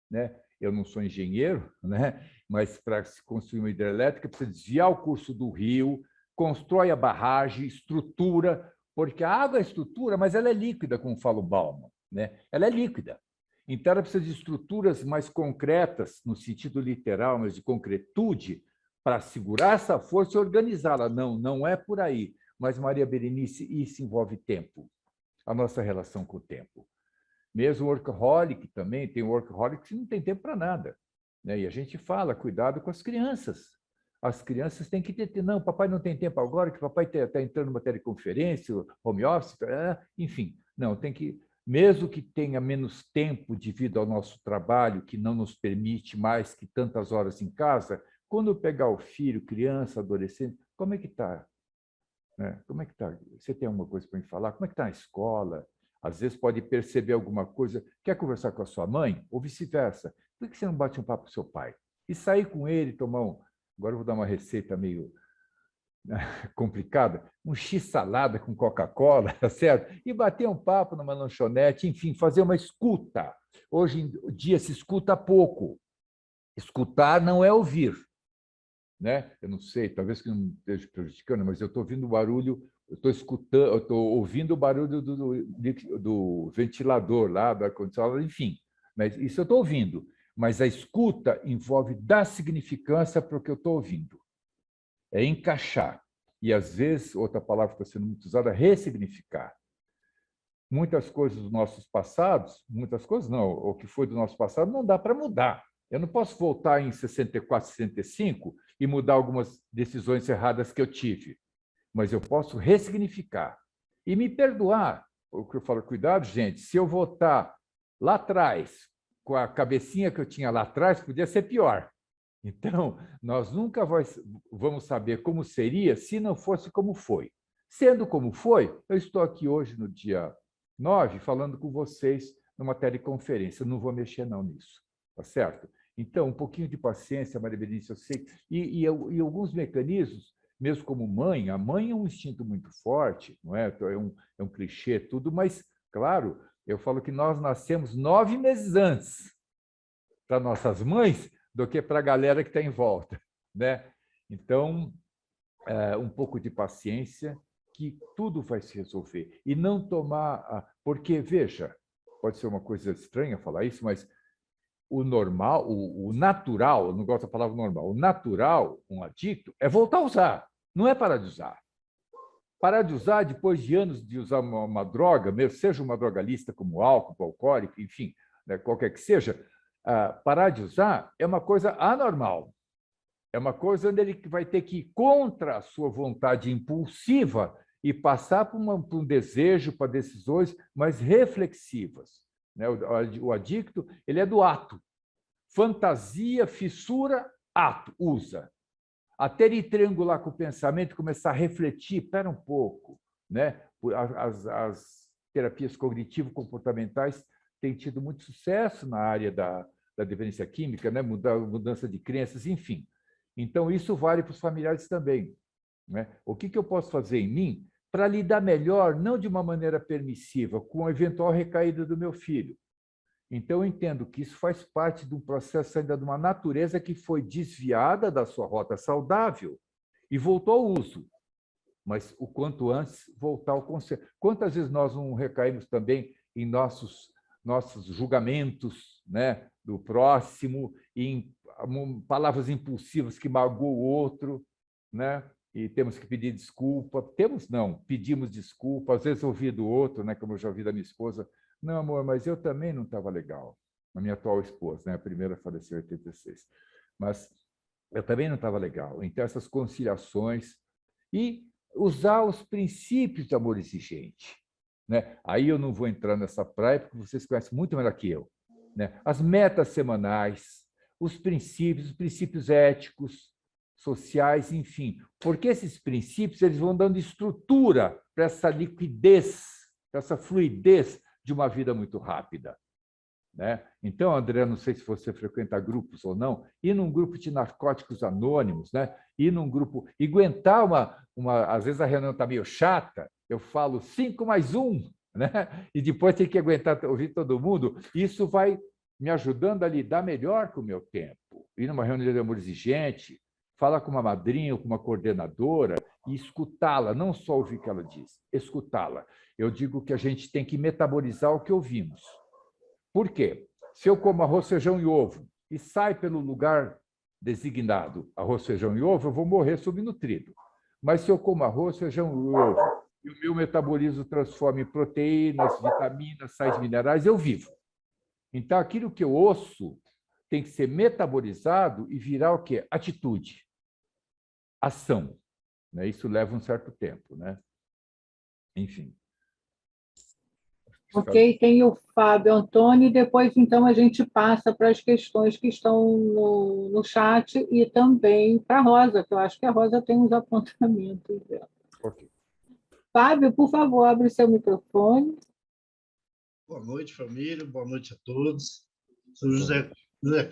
né? Eu não sou engenheiro, né? Mas para se construir uma hidrelétrica, precisa desviar o curso do rio, constrói a barragem, estrutura, Porque a água é estrutura, mas ela é líquida, como fala o Bauman, né? Ela é líquida. Então, ela precisa de estruturas mais concretas, no sentido literal, mas de concretude, para segurar essa força e organizá-la. Não, não é por aí. Mas, Maria Berenice, isso envolve tempo, a nossa relação com o tempo. Mesmo o workaholic também, tem workaholic que não tem tempo para nada, né? E a gente fala, cuidado com as crianças. As crianças têm que ter... Não, papai não tem tempo agora, que papai está entrando numa teleconferência, home office, enfim. Não, tem que... Mesmo que tenha menos tempo devido ao nosso trabalho, que não nos permite mais que tantas horas em casa, quando eu pegar o filho, criança, adolescente, como é que está? Né? Como é que está? Você tem alguma coisa para me falar? Como é que está a escola? Às vezes pode perceber alguma coisa, quer conversar com a sua mãe, ou vice-versa. Por que você não bate um papo com seu pai? E sair com ele, tomar um... Agora eu vou dar uma receita meio complicada, um x-salada com Coca-Cola, tá certo? E bater um papo numa lanchonete, enfim, fazer uma escuta. Hoje em dia se escuta pouco. Escutar não é ouvir, né? Eu não sei, talvez que não esteja prejudicando, mas eu estou ouvindo barulho, eu estou escutando, eu estou ouvindo o barulho do ventilador lá, do ar-condicionado, enfim. Mas isso eu estou ouvindo. Mas a escuta envolve dar significância para o que eu estou ouvindo. É encaixar. E, às vezes, outra palavra que está sendo muito usada, ressignificar. Muitas coisas dos nossos passados, muitas coisas não, o que foi do nosso passado não dá para mudar. Eu não posso voltar em 64, 65 e mudar algumas decisões erradas que eu tive, mas eu posso ressignificar e me perdoar. O que eu falo, cuidado, gente, se eu voltar lá atrás, com a cabecinha que eu tinha lá atrás, podia ser pior. Então, nós nunca vamos saber como seria se não fosse como foi. Sendo como foi, eu estou aqui hoje, no dia 9, falando com vocês numa teleconferência. Eu não vou mexer não nisso, tá certo? Então, um pouquinho de paciência, Maria Berenice, eu sei. E alguns mecanismos, mesmo como mãe, a mãe é um instinto muito forte, não é? É um clichê, tudo, mas, claro, eu falo que nós nascemos 9 meses antes para nossas mães do que para a galera que está em volta, né? Então, um pouco de paciência, que tudo vai se resolver. E não tomar... Porque, veja, pode ser uma coisa estranha falar isso, mas o normal, o natural, eu não gosto da palavra normal, o natural, um adicto, é voltar a usar, não é parar de usar. Parar de usar depois de anos de usar uma droga, mesmo seja uma drogalista como álcool, alcoólico, enfim, né, qualquer que seja, parar de usar é uma coisa anormal. É uma coisa onde ele vai ter que ir contra a sua vontade impulsiva e passar por um desejo, para decisões mais reflexivas, né? O adicto, ele é do ato. Fantasia, fissura, ato, usa. Até ele triangular com o pensamento, começar a refletir, espera um pouco, né? As terapias cognitivo-comportamentais têm tido muito sucesso na área da dependência química, né? Mudança de crenças, enfim. Então, isso vale para os familiares também, né? O que eu posso fazer em mim para lidar melhor, não de uma maneira permissiva, com a eventual recaída do meu filho? Então, eu entendo que isso faz parte de um processo ainda de uma natureza que foi desviada da sua rota saudável e voltou ao uso. Mas, o quanto antes, voltar ao conselho. Quantas vezes nós não recaímos também em nossos julgamentos, né, do próximo, em palavras impulsivas que magoam o outro, né? E temos que pedir desculpa. Temos não, pedimos desculpa, às vezes ouvi do outro, né, como eu já ouvi da minha esposa, não, amor, mas eu também não estava legal. A minha atual esposa, né, a primeira faleceu em 86. Mas eu também não estava legal. Então, essas conciliações e usar os princípios de amor exigente, né? Aí eu não vou entrar nessa praia, porque vocês conhecem muito melhor que eu, né? As metas semanais, os princípios éticos, sociais, enfim. Porque esses princípios eles vão dando estrutura para essa liquidez, para essa fluidez de uma vida muito rápida, né? Então, André, não sei se você frequenta grupos ou não, ir num grupo de narcóticos anônimos, né? Ir num grupo e aguentar às vezes a reunião está meio chata, eu falo 5 mais 1, né? E depois tem que aguentar ouvir todo mundo. Isso vai me ajudando a lidar melhor com o meu tempo. Ir numa reunião de amor exigente, falar com uma madrinha ou com uma coordenadora e escutá-la, não só ouvir o que ela diz, escutá-la. Eu digo que a gente tem que metabolizar o que ouvimos. Por quê? Se eu como arroz, feijão e ovo e sai pelo lugar designado arroz, feijão e ovo, eu vou morrer subnutrido. Mas se eu como arroz, feijão e ovo e o meu metabolismo transforma em proteínas, vitaminas, sais minerais, eu vivo. Então, aquilo que eu ouço tem que ser metabolizado e virar o quê? Atitude, ação. Né? Isso leva um certo tempo, né? Enfim. Ok, tem o Fábio Antônio, e depois, então, a gente passa para as questões que estão no chat e também para a Rosa, que eu acho que a Rosa tem uns apontamentos dela. Okay. Fábio, por favor, abre seu microfone. Boa noite, família. Boa noite a todos. Sou José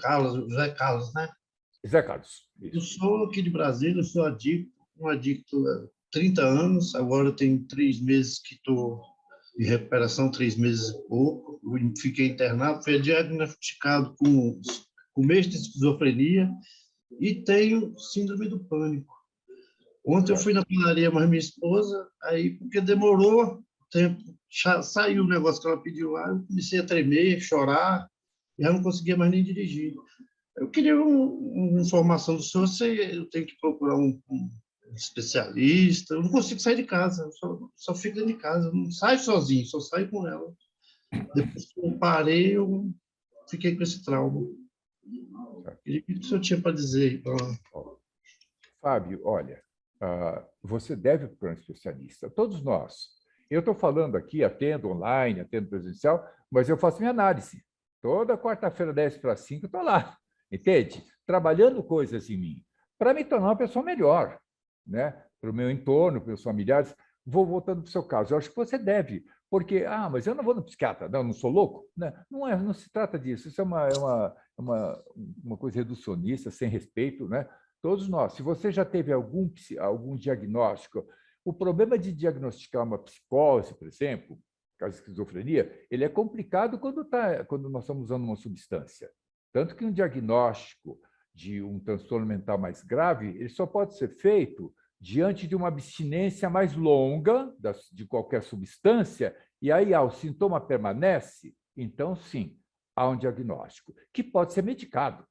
Carlos, né? José Carlos. Eu sou aqui de Brasília, sou um adicto há 30 anos. Agora eu tenho 3 meses que estou em recuperação, 3 meses e pouco. Eu fiquei internado, fui diagnosticado com mês de esquizofrenia e tenho síndrome do pânico. Ontem eu fui na padaria, mas minha esposa, aí porque demorou tempo, saiu o negócio que ela pediu lá, eu comecei a tremer, chorar, e já não conseguia mais nem dirigir. Eu queria uma informação do senhor, se eu tenho que procurar um especialista, eu não consigo sair de casa, só fico dentro de casa, eu não saio sozinho, só saio com ela. Depois que eu parei, eu fiquei com esse trauma. E o que o senhor tinha para dizer? Fábio, olha, você deve procurar um especialista, todos nós. Eu estou falando aqui, atendo online, atendo presencial, mas eu faço minha análise. Toda quarta-feira, 10 para 5, eu estou lá, entende? Trabalhando coisas em mim, para me tornar uma pessoa melhor, né? Para o meu entorno, para os meus familiares. Vou voltando para o seu caso. Eu acho que você deve, porque, mas eu não vou no psiquiatra, não sou louco? Né? Não se trata disso, isso é uma coisa reducionista, sem respeito, né? Todos nós. Se você já teve algum diagnóstico, o problema de diagnosticar uma psicose, por exemplo, caso de esquizofrenia, ele é complicado quando nós estamos usando uma substância. Tanto que um diagnóstico de um transtorno mental mais grave, ele só pode ser feito diante de uma abstinência mais longa de qualquer substância, e aí o sintoma permanece, então sim, há um diagnóstico, que pode ser medicado.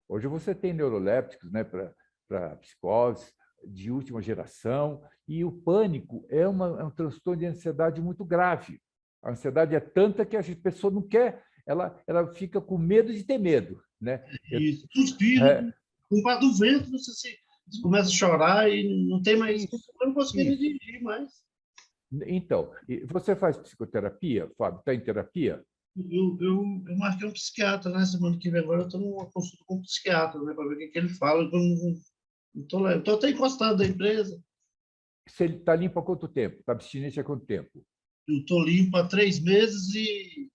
Hoje você tem neurolépticos, né, para psicose de última geração, e o pânico é um transtorno de ansiedade muito grave. A ansiedade é tanta que a pessoa não quer, ela fica com medo de ter medo. Né? Isso, suspiro, com o do vento, você começa a chorar e não tem mais... Eu não consigo dirigir mais. Então, você faz psicoterapia, Fábio? Está em terapia? Eu marquei um psiquiatra, né? Semana que vem agora eu estou numa consulta com um psiquiatra, né? Para ver o que ele fala. Eu estou até encostado da empresa. Você está limpo há quanto tempo? Está abstinência há quanto tempo? Eu estou limpo há 3 meses e...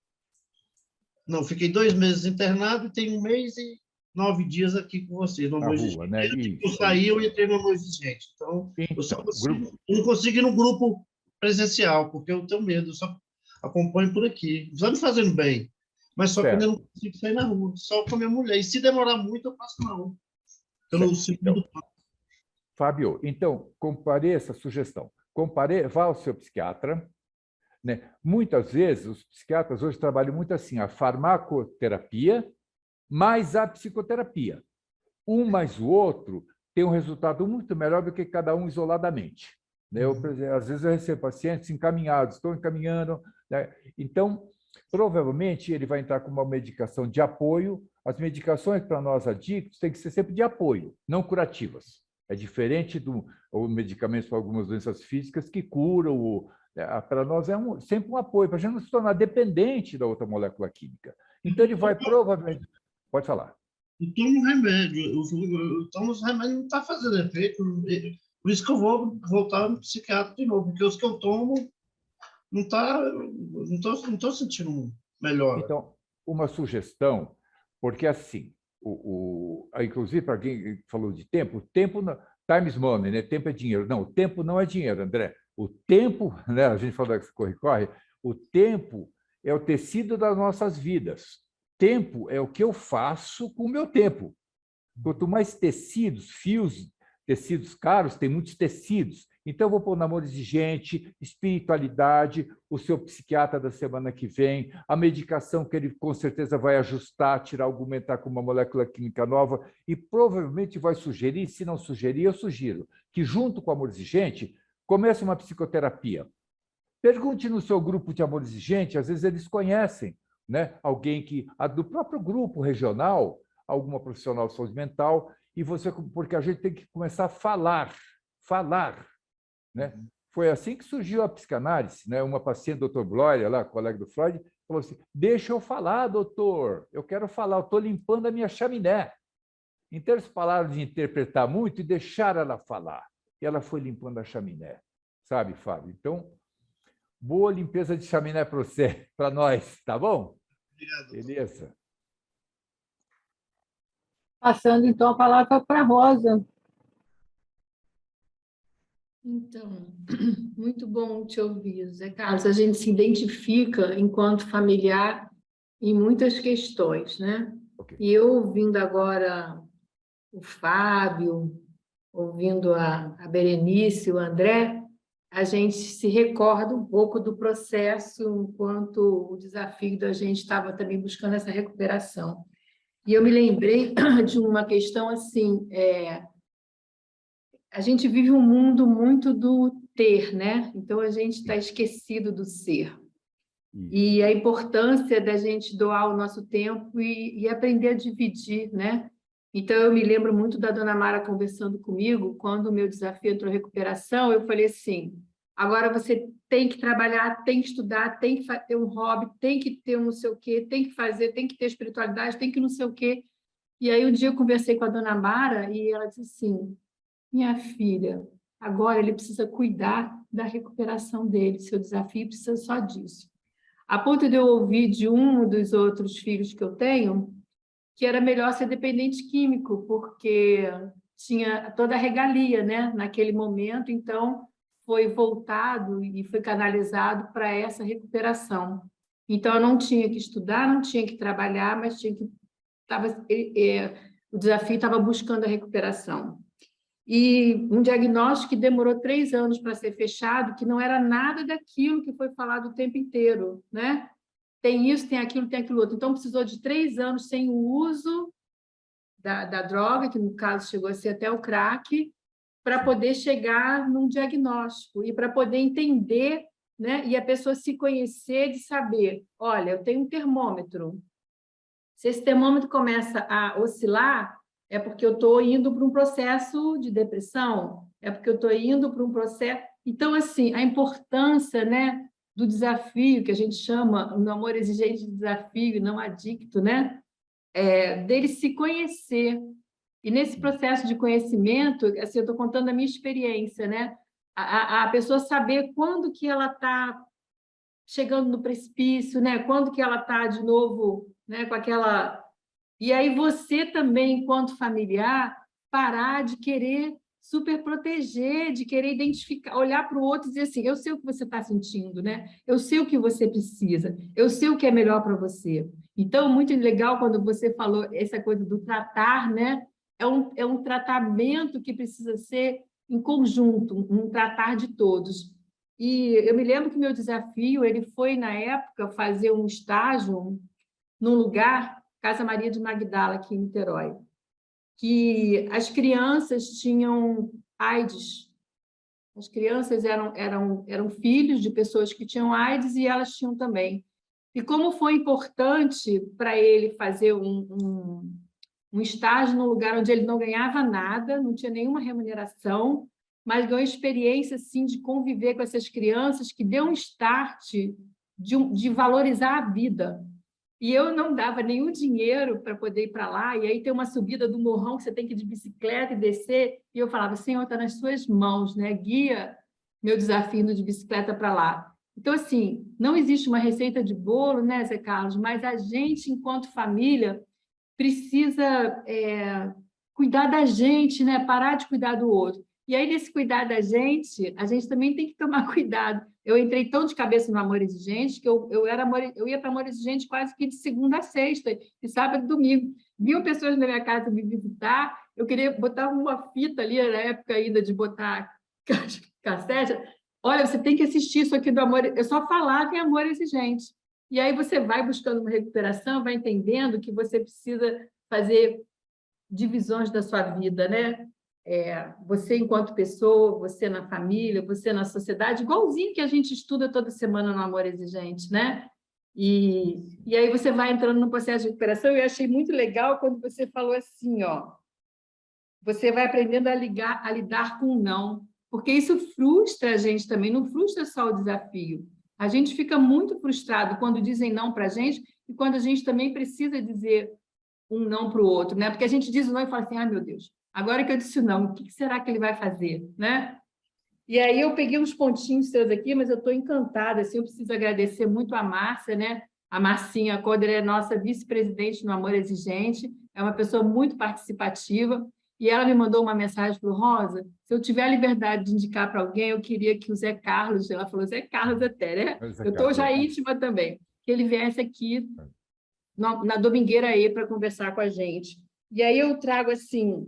Não, fiquei 2 meses internado e tenho 1 mês e 9 dias aqui com vocês. Na rua, né? Eu saí, eu entrei no amor exigente. Então, eu não consigo ir no grupo presencial, porque eu tenho medo, eu só acompanho por aqui. Está me fazendo bem, mas só que eu não consigo sair na rua, só com a minha mulher. E se demorar muito, eu passo na rua. Pelo segundo passo. Fábio, então, compare essa sugestão. Vá ao seu psiquiatra. Né? Muitas vezes, os psiquiatras hoje trabalham muito assim, a farmacoterapia mais a psicoterapia. Um mais o outro tem um resultado muito melhor do que cada um isoladamente. Né? Às vezes eu recebo pacientes encaminhados, estou encaminhando. Né? Então, provavelmente, ele vai entrar com uma medicação de apoio. As medicações para nós adictos têm que ser sempre de apoio, não curativas. É diferente do medicamento para algumas doenças físicas que curam. Para nós é sempre um apoio, para a gente não se tornar dependente da outra molécula química. Então, ele vai provavelmente... Pode falar. Eu tomo remédio. Eu tomo os remédios, não está fazendo efeito. Por isso que eu vou voltar no psiquiatra de novo, porque os que eu tomo não estou sentindo melhor. Então, uma sugestão, porque assim, inclusive para quem falou de tempo, o tempo, time is money, né? Tempo é dinheiro. Não, o tempo não é dinheiro, André. O tempo, né? A gente falou que corre, o tempo é o tecido das nossas vidas. Tempo é o que eu faço com o meu tempo. Quanto mais tecidos, fios, tecidos caros, tem muitos tecidos. Então, eu vou pôr namoro exigente, espiritualidade, o seu psiquiatra da semana que vem, a medicação que ele com certeza vai ajustar, tirar, argumentar com uma molécula química nova e provavelmente vai sugerir, se não sugerir, eu sugiro, que junto com o amor exigente, comece uma psicoterapia. Pergunte no seu grupo de amor exigente, às vezes eles conhecem, né? Alguém que, do próprio grupo regional, alguma profissional de saúde mental, e você, porque a gente tem que começar a falar, né? Foi assim que surgiu a psicanálise, né? Uma paciente, doutor Glória, lá, colega do Freud, falou assim: deixa eu falar, doutor, eu quero falar, eu estou limpando a minha chaminé. Então, eles falaram de interpretar muito e deixar ela falar. E ela foi limpando a chaminé, sabe, Fábio? Então, boa limpeza de chaminé para você, para nós, tá bom? Obrigado. Beleza. Passando, então, a palavra para a Rosa. Então, muito bom te ouvir, Zé Carlos. A gente se identifica, enquanto familiar, em muitas questões, né? Okay. E eu, ouvindo agora o Fábio, ouvindo a Berenice, o André, a gente se recorda um pouco do processo, enquanto o desafio da gente estava também buscando essa recuperação. E eu me lembrei de uma questão assim, a gente vive um mundo muito do ter, né? Então, a gente está esquecido do ser. E a importância da gente doar o nosso tempo e aprender a dividir, né? Então, eu me lembro muito da dona Mara conversando comigo, quando o meu desafio entrou em recuperação, eu falei assim, agora você tem que trabalhar, tem que estudar, tem que ter um hobby, tem que ter um não sei o quê, tem que fazer, tem que ter espiritualidade, tem que não sei o quê. E aí, um dia eu conversei com a dona Mara e ela disse assim, minha filha, agora ele precisa cuidar da recuperação dele, seu desafio precisa só disso. A ponto de eu ouvir de um dos outros filhos que eu tenho, que era melhor ser dependente químico, porque tinha toda a regalia, né, naquele momento, então foi voltado e foi canalizado para essa recuperação. Então, eu não tinha que estudar, não tinha que trabalhar, mas tinha que... o desafio estava buscando a recuperação. E um diagnóstico que demorou 3 anos para ser fechado, que não era nada daquilo que foi falado o tempo inteiro, né? Tem isso, tem aquilo outro. Então, precisou de 3 anos sem o uso da droga, que no caso chegou a ser até o crack, para poder chegar num diagnóstico e para poder entender, né? E a pessoa se conhecer, de saber, olha, eu tenho um termômetro. Se esse termômetro começa a oscilar, é porque eu estou indo para um processo de depressão, é porque eu estou indo para um processo... Então, assim, a importância, né, do desafio, que a gente chama, no amor exigente de desafio, não adicto, né, dele se conhecer. E nesse processo de conhecimento, assim, eu estou contando a minha experiência, né, a pessoa saber quando que ela está chegando no precipício, né, quando que ela está de novo, né, com aquela... E aí você também, enquanto familiar, parar de querer super proteger, de querer identificar, olhar para o outro e dizer assim, eu sei o que você está sentindo, né? Eu sei o que você precisa, eu sei o que é melhor para você. Então, muito legal quando você falou essa coisa do tratar, né? É um tratamento que precisa ser em conjunto, um tratar de todos. E eu me lembro que meu desafio, ele foi, na época, fazer um estágio num lugar, Casa Maria de Magdala, aqui em Niterói, que as crianças tinham AIDS. As crianças eram filhos de pessoas que tinham AIDS e elas tinham também. E como foi importante para ele fazer um estágio num lugar onde ele não ganhava nada, não tinha nenhuma remuneração, mas ganhou experiência assim, de conviver com essas crianças, que deu um start de valorizar a vida. E eu não dava nenhum dinheiro para poder ir para lá, e aí tem uma subida do morrão que você tem que ir de bicicleta e descer, e eu falava, Senhor, está nas suas mãos, né? Guia meu desafio indo de bicicleta para lá. Então, assim, não existe uma receita de bolo, né, Zé Carlos? Mas a gente, enquanto família, precisa cuidar da gente, né? Parar de cuidar do outro. E aí, nesse cuidar da gente, a gente também tem que tomar cuidado. Eu entrei tão de cabeça no amor exigente que eu ia para amor exigente quase que de segunda a sexta, de sábado e domingo. vinham pessoas na minha casa me visitar, eu queria botar uma fita ali, na época ainda de botar cassete. Olha, você tem que assistir isso aqui do Amor. Eu só falava em Amor Exigente. E aí você vai buscando uma recuperação, vai entendendo que você precisa fazer divisões da sua vida, né? Você enquanto pessoa, você na família, você na sociedade, igualzinho que a gente estuda toda semana no Amor Exigente, né? E aí você vai entrando no processo de recuperação, e eu achei muito legal quando você falou assim, ó, você vai aprendendo a lidar com o não, porque isso frustra a gente também, não frustra só o desafio. A gente fica muito frustrado quando dizem não para a gente e quando a gente também precisa dizer um não para o outro, né? Porque a gente diz o não e fala assim, ai, meu Deus, agora que eu disse o não, o que será que ele vai fazer, né? E aí eu peguei uns pontinhos seus aqui, mas eu estou encantada, assim, eu preciso agradecer muito a Márcia, né? A Marcinha Coder é nossa vice-presidente no Amor Exigente, é uma pessoa muito participativa, e ela me mandou uma mensagem para o Rosa, se eu tiver a liberdade de indicar para alguém, eu queria que o Zé Carlos, ela falou Zé Carlos até, né? Eu estou já íntima também, que ele viesse aqui na Domingueira aí para conversar com a gente. E aí eu trago, assim,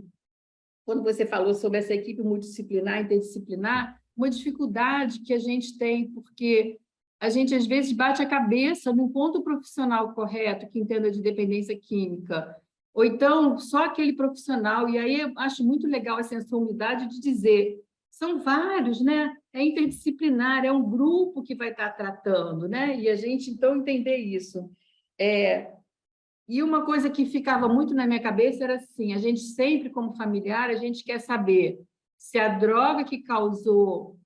quando você falou sobre essa equipe multidisciplinar, interdisciplinar, uma dificuldade que a gente tem, porque a gente, às vezes, bate a cabeça num ponto profissional correto, que entenda de dependência química, ou então só aquele profissional, e aí eu acho muito legal assim, essa humildade de dizer, são vários, né? É interdisciplinar, é um grupo que vai estar tratando, né? E a gente, então, entender isso. E uma coisa que ficava muito na minha cabeça era assim, a gente sempre, como familiar, a gente quer saber se a droga que causou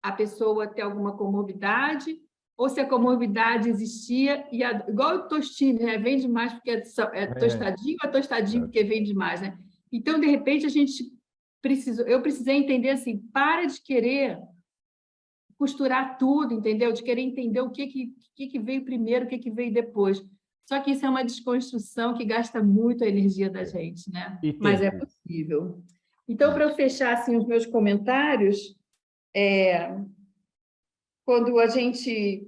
a pessoa ter alguma comorbidade ou se a comorbidade existia, igual o tostine, né? Vende mais porque é tostadinho ou é tostadinho porque vende mais, né? Então, de repente, eu precisei entender assim, para de querer costurar tudo, entendeu? De querer entender o que veio primeiro, o que veio depois. Só que isso é uma desconstrução que gasta muito a energia da gente, né? Mas é possível. Então, para eu fechar assim, os meus comentários, quando a gente...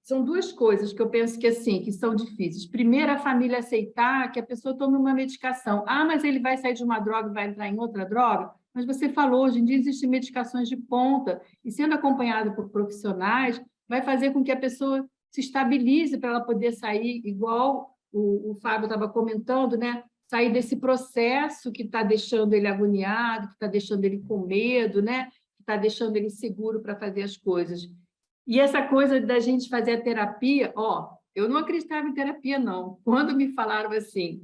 São duas coisas que eu penso que, assim, que são difíceis. Primeiro, a família aceitar que a pessoa tome uma medicação. Ah, mas ele vai sair de uma droga e vai entrar em outra droga? Mas você falou, hoje em dia existem medicações de ponta, e sendo acompanhado por profissionais, vai fazer com que a pessoa se estabilize para ela poder sair, igual o Fábio estava comentando, né? Sair desse processo que está deixando ele agoniado, que está deixando ele com medo, né? Que está deixando ele seguro para fazer as coisas. E essa coisa da gente fazer a terapia, eu não acreditava em terapia, não. Quando me falaram assim,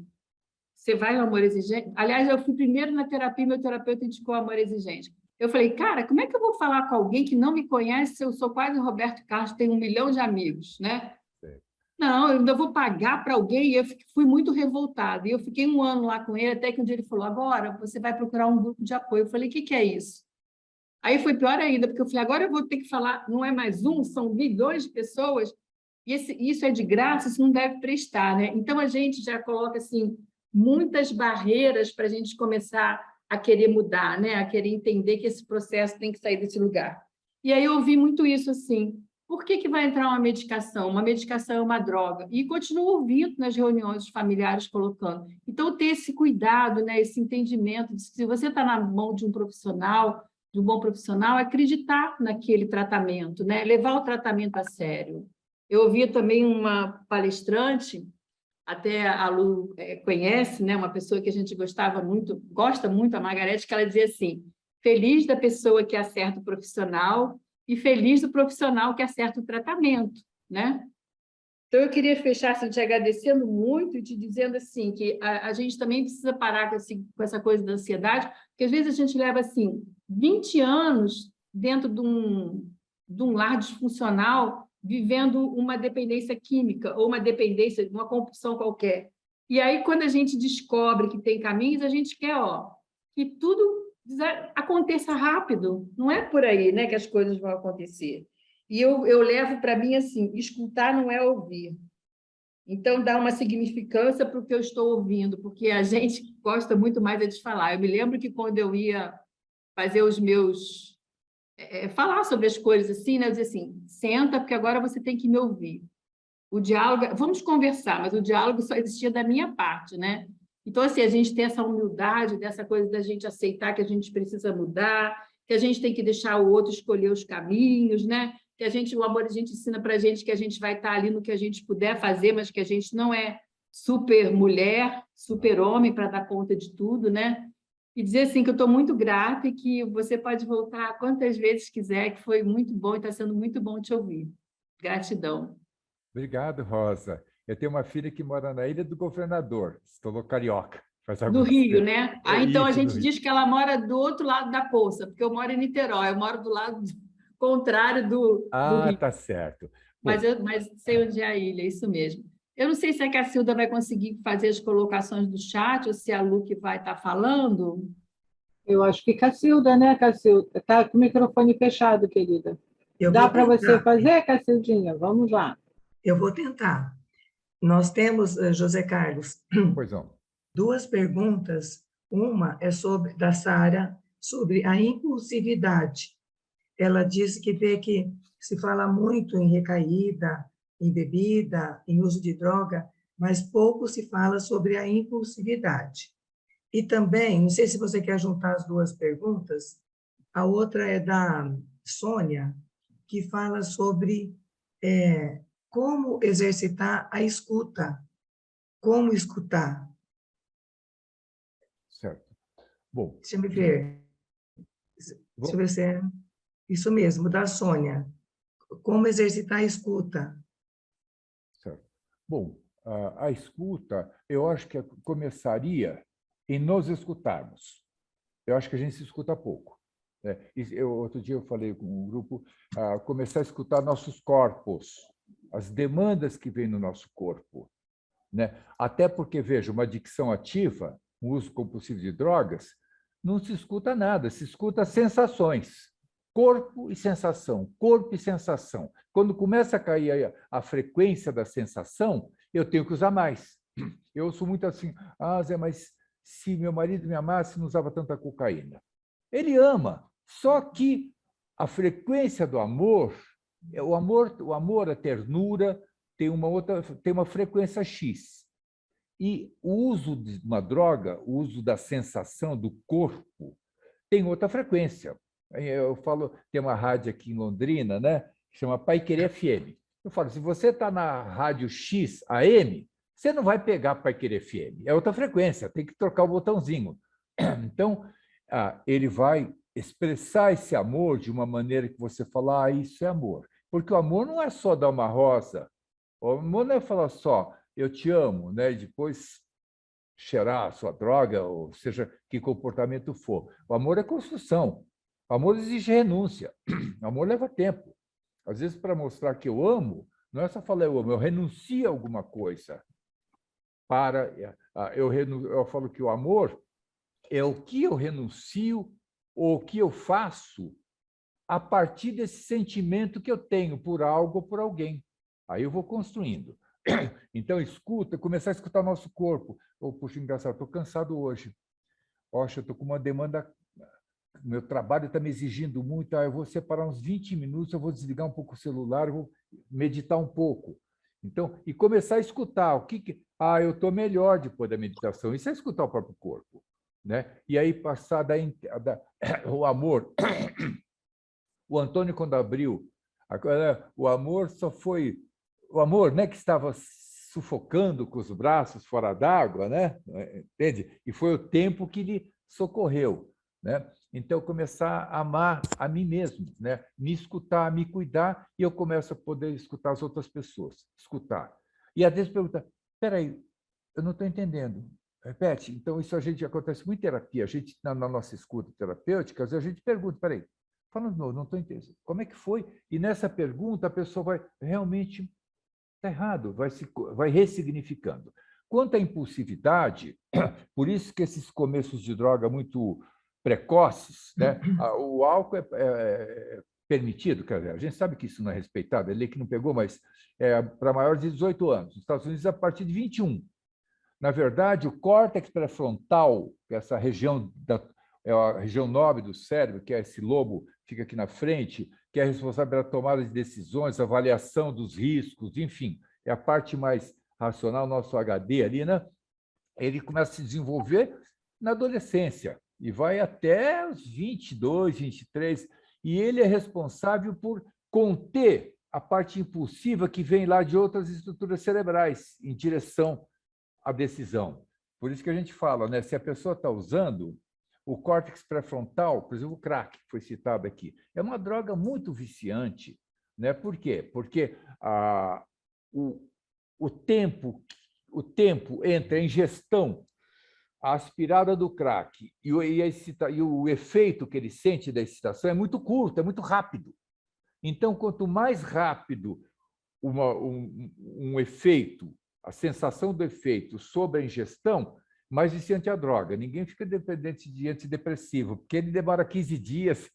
você vai ao Amor Exigente? Aliás, eu fui primeiro na terapia, meu terapeuta indicou o Amor Exigente. Eu falei, cara, como é que eu vou falar com alguém que não me conhece se eu sou quase o Roberto Carlos, tenho 1 milhão de amigos, né? Sim. Não, eu ainda vou pagar para alguém, e eu fui muito revoltada. E eu fiquei 1 ano lá com ele, até que um dia ele falou, agora você vai procurar um grupo de apoio. Eu falei, o que é isso? Aí foi pior ainda, porque eu falei, agora eu vou ter que falar, não é mais um, são milhões de pessoas, e isso é de graça, isso não deve prestar, né? Então, a gente já coloca, assim, muitas barreiras para a gente começar a querer mudar, né? A querer entender que esse processo tem que sair desse lugar. E aí eu ouvi muito isso, assim, por que vai entrar uma medicação? Uma medicação é uma droga. E continuo ouvindo nas reuniões familiares colocando. Então, ter esse cuidado, né? Esse entendimento de que se você está na mão de um profissional, de um bom profissional, acreditar naquele tratamento, né? Levar o tratamento a sério. Eu ouvi também uma palestrante, até a Lu conhece, né? Uma pessoa que a gente gosta muito, a Margarete, que ela dizia assim, feliz da pessoa que acerta o profissional e feliz do profissional que acerta o tratamento, né? Então, eu queria fechar assim, te agradecendo muito e te dizendo assim, que a gente também precisa parar com essa coisa da ansiedade, porque às vezes a gente leva assim, 20 anos dentro de um lar disfuncional, vivendo uma dependência química ou uma dependência de uma compulsão qualquer. E aí, quando a gente descobre que tem caminhos, a gente quer que tudo aconteça rápido. Não é por aí, né, que as coisas vão acontecer. E eu levo para mim assim, escutar não é ouvir. Então, dá uma significância para o que eu estou ouvindo, porque a gente gosta muito mais de falar. Eu me lembro que quando eu ia fazer os meus... falar sobre as coisas assim, né? Eu dizia assim, senta, porque agora você tem que me ouvir. o diálogo, vamos conversar, mas o diálogo só existia da minha parte, né? Então, assim, a gente tem essa humildade, dessa coisa da gente aceitar que a gente precisa mudar, que a gente tem que deixar o outro escolher os caminhos, né? Que o amor, a gente ensina para a gente que a gente vai estar ali no que a gente puder fazer, mas que a gente não é super mulher, super homem para dar conta de tudo, né? E dizer assim que eu estou muito grata e que você pode voltar quantas vezes quiser, que foi muito bom e está sendo muito bom te ouvir. Gratidão. Obrigado, Rosa. Eu tenho uma filha que mora na Ilha do Governador, estou carioca. Do Rio, né? Então a Isso, gente diz que ela mora do outro lado da poça, porque eu moro em Niterói, eu moro do lado contrário do Rio. Tá certo. Mas sei onde é a ilha, isso mesmo. Eu não sei se a Cacilda vai conseguir fazer as colocações do chat ou se a Lu que vai estar falando. Eu acho que Cacilda, né, Cacilda? Está com o microfone fechado, querida. Dá para você fazer, Cacildinha? Vamos lá. Eu vou tentar. Nós temos, José Carlos, pois não, 2 perguntas. Uma é da Sara, sobre a impulsividade. Ela disse que vê que se fala muito em recaída, em bebida, em uso de droga, mas pouco se fala sobre a impulsividade. E também, não sei se você quer juntar as 2 perguntas, a outra é da Sônia, que fala sobre como exercitar a escuta, como escutar. Certo. Bom. Deixa eu ver. Deixa eu ver se é isso mesmo, da Sônia. Como exercitar a escuta. Certo. Bom, a escuta, eu acho que começaria em nos escutarmos. Eu acho que a gente se escuta pouco. Outro dia eu falei com um grupo, começar a escutar nossos corpos, as demandas que vêm no nosso corpo, né? Até porque, veja, uma adicção ativa, um uso compulsivo de drogas, não se escuta nada, se escuta sensações, corpo e sensação, corpo e sensação. Quando começa a cair a frequência da sensação, eu tenho que usar mais. Eu sou muito assim, Zé, mas se meu marido me amasse, não usava tanta cocaína. Ele ama, só que a frequência do amor, o amor, a ternura, tem uma frequência X. E o uso de uma droga, o uso da sensação do corpo, tem outra frequência. Eu falo, tem uma rádio aqui em Londrina, né, que chama Paiquerê FM. Eu falo, se você está na rádio X AM, você não vai pegar Paiquerê FM, é outra frequência, tem que trocar o botãozinho. Então, ele vai expressar esse amor de uma maneira que você fala, isso é amor. Porque o amor não é só dar uma rosa, o amor não é falar só, eu te amo, né? E depois cheirar a sua droga, ou seja, que comportamento for. O amor é construção. O amor exige renúncia. O amor leva tempo. Às vezes, para mostrar que eu amo, não é só falar eu amo, eu renuncio a alguma coisa. Eu falo que o amor é o que eu renuncio ou o que eu faço a partir desse sentimento que eu tenho por algo ou por alguém. Aí eu vou construindo. Então, começar a escutar o nosso corpo. Puxa, engraçado, estou cansado hoje. Poxa, eu estou com uma demanda, meu trabalho está me exigindo muito, eu vou separar uns 20 minutos, eu vou desligar um pouco o celular, eu vou meditar um pouco. Então, e começar a escutar. Eu estou melhor depois da meditação. Isso é escutar o próprio corpo, né? E aí passar o amor. O Antônio, quando abriu, o amor só foi... O amor, né, que estava sufocando com os braços fora d'água, né? Entende? E foi o tempo que lhe socorreu, né? Então, eu começar a amar a mim mesmo, né? Me escutar, me cuidar, e eu começo a poder escutar as outras pessoas, escutar. E às vezes pergunta, espera aí, eu não estou entendendo. Repete. Então, isso acontece muito em terapia. A gente, na nossa escuta terapêutica, às vezes a gente pergunta, espera aí, fala de novo, não estou entendendo. Como é que foi? E nessa pergunta, a pessoa vai realmente... Está errado, vai ressignificando. Quanto à impulsividade, por isso que esses começos de droga muito precoces, né? O álcool é permitido, quer dizer, a gente sabe que isso não é respeitado, é lei que não pegou, mas é para maiores de 18 anos. Nos Estados Unidos, a partir de 21. Na verdade, o córtex pré-frontal, essa região é a região nobre do cérebro, que é esse lobo que fica aqui na frente, que é responsável pela tomada de decisões, avaliação dos riscos, enfim, é a parte mais racional, nosso HD ali, né? Ele começa a se desenvolver na adolescência e vai até os 22, 23, e ele é responsável por conter a parte impulsiva que vem lá de outras estruturas cerebrais em direção à decisão. Por isso que a gente fala, né? Se a pessoa está usando o córtex pré-frontal, por exemplo, o crack, que foi citado aqui, é uma droga muito viciante, né? Por quê? Porque o tempo entre a ingestão, a aspirada do crack e o efeito que ele sente da excitação é muito curto, é muito rápido. Então, quanto mais rápido um efeito, a sensação do efeito sobre a ingestão, mais viciante a droga. Ninguém fica dependente de antidepressivo, porque ele demora 15 dias,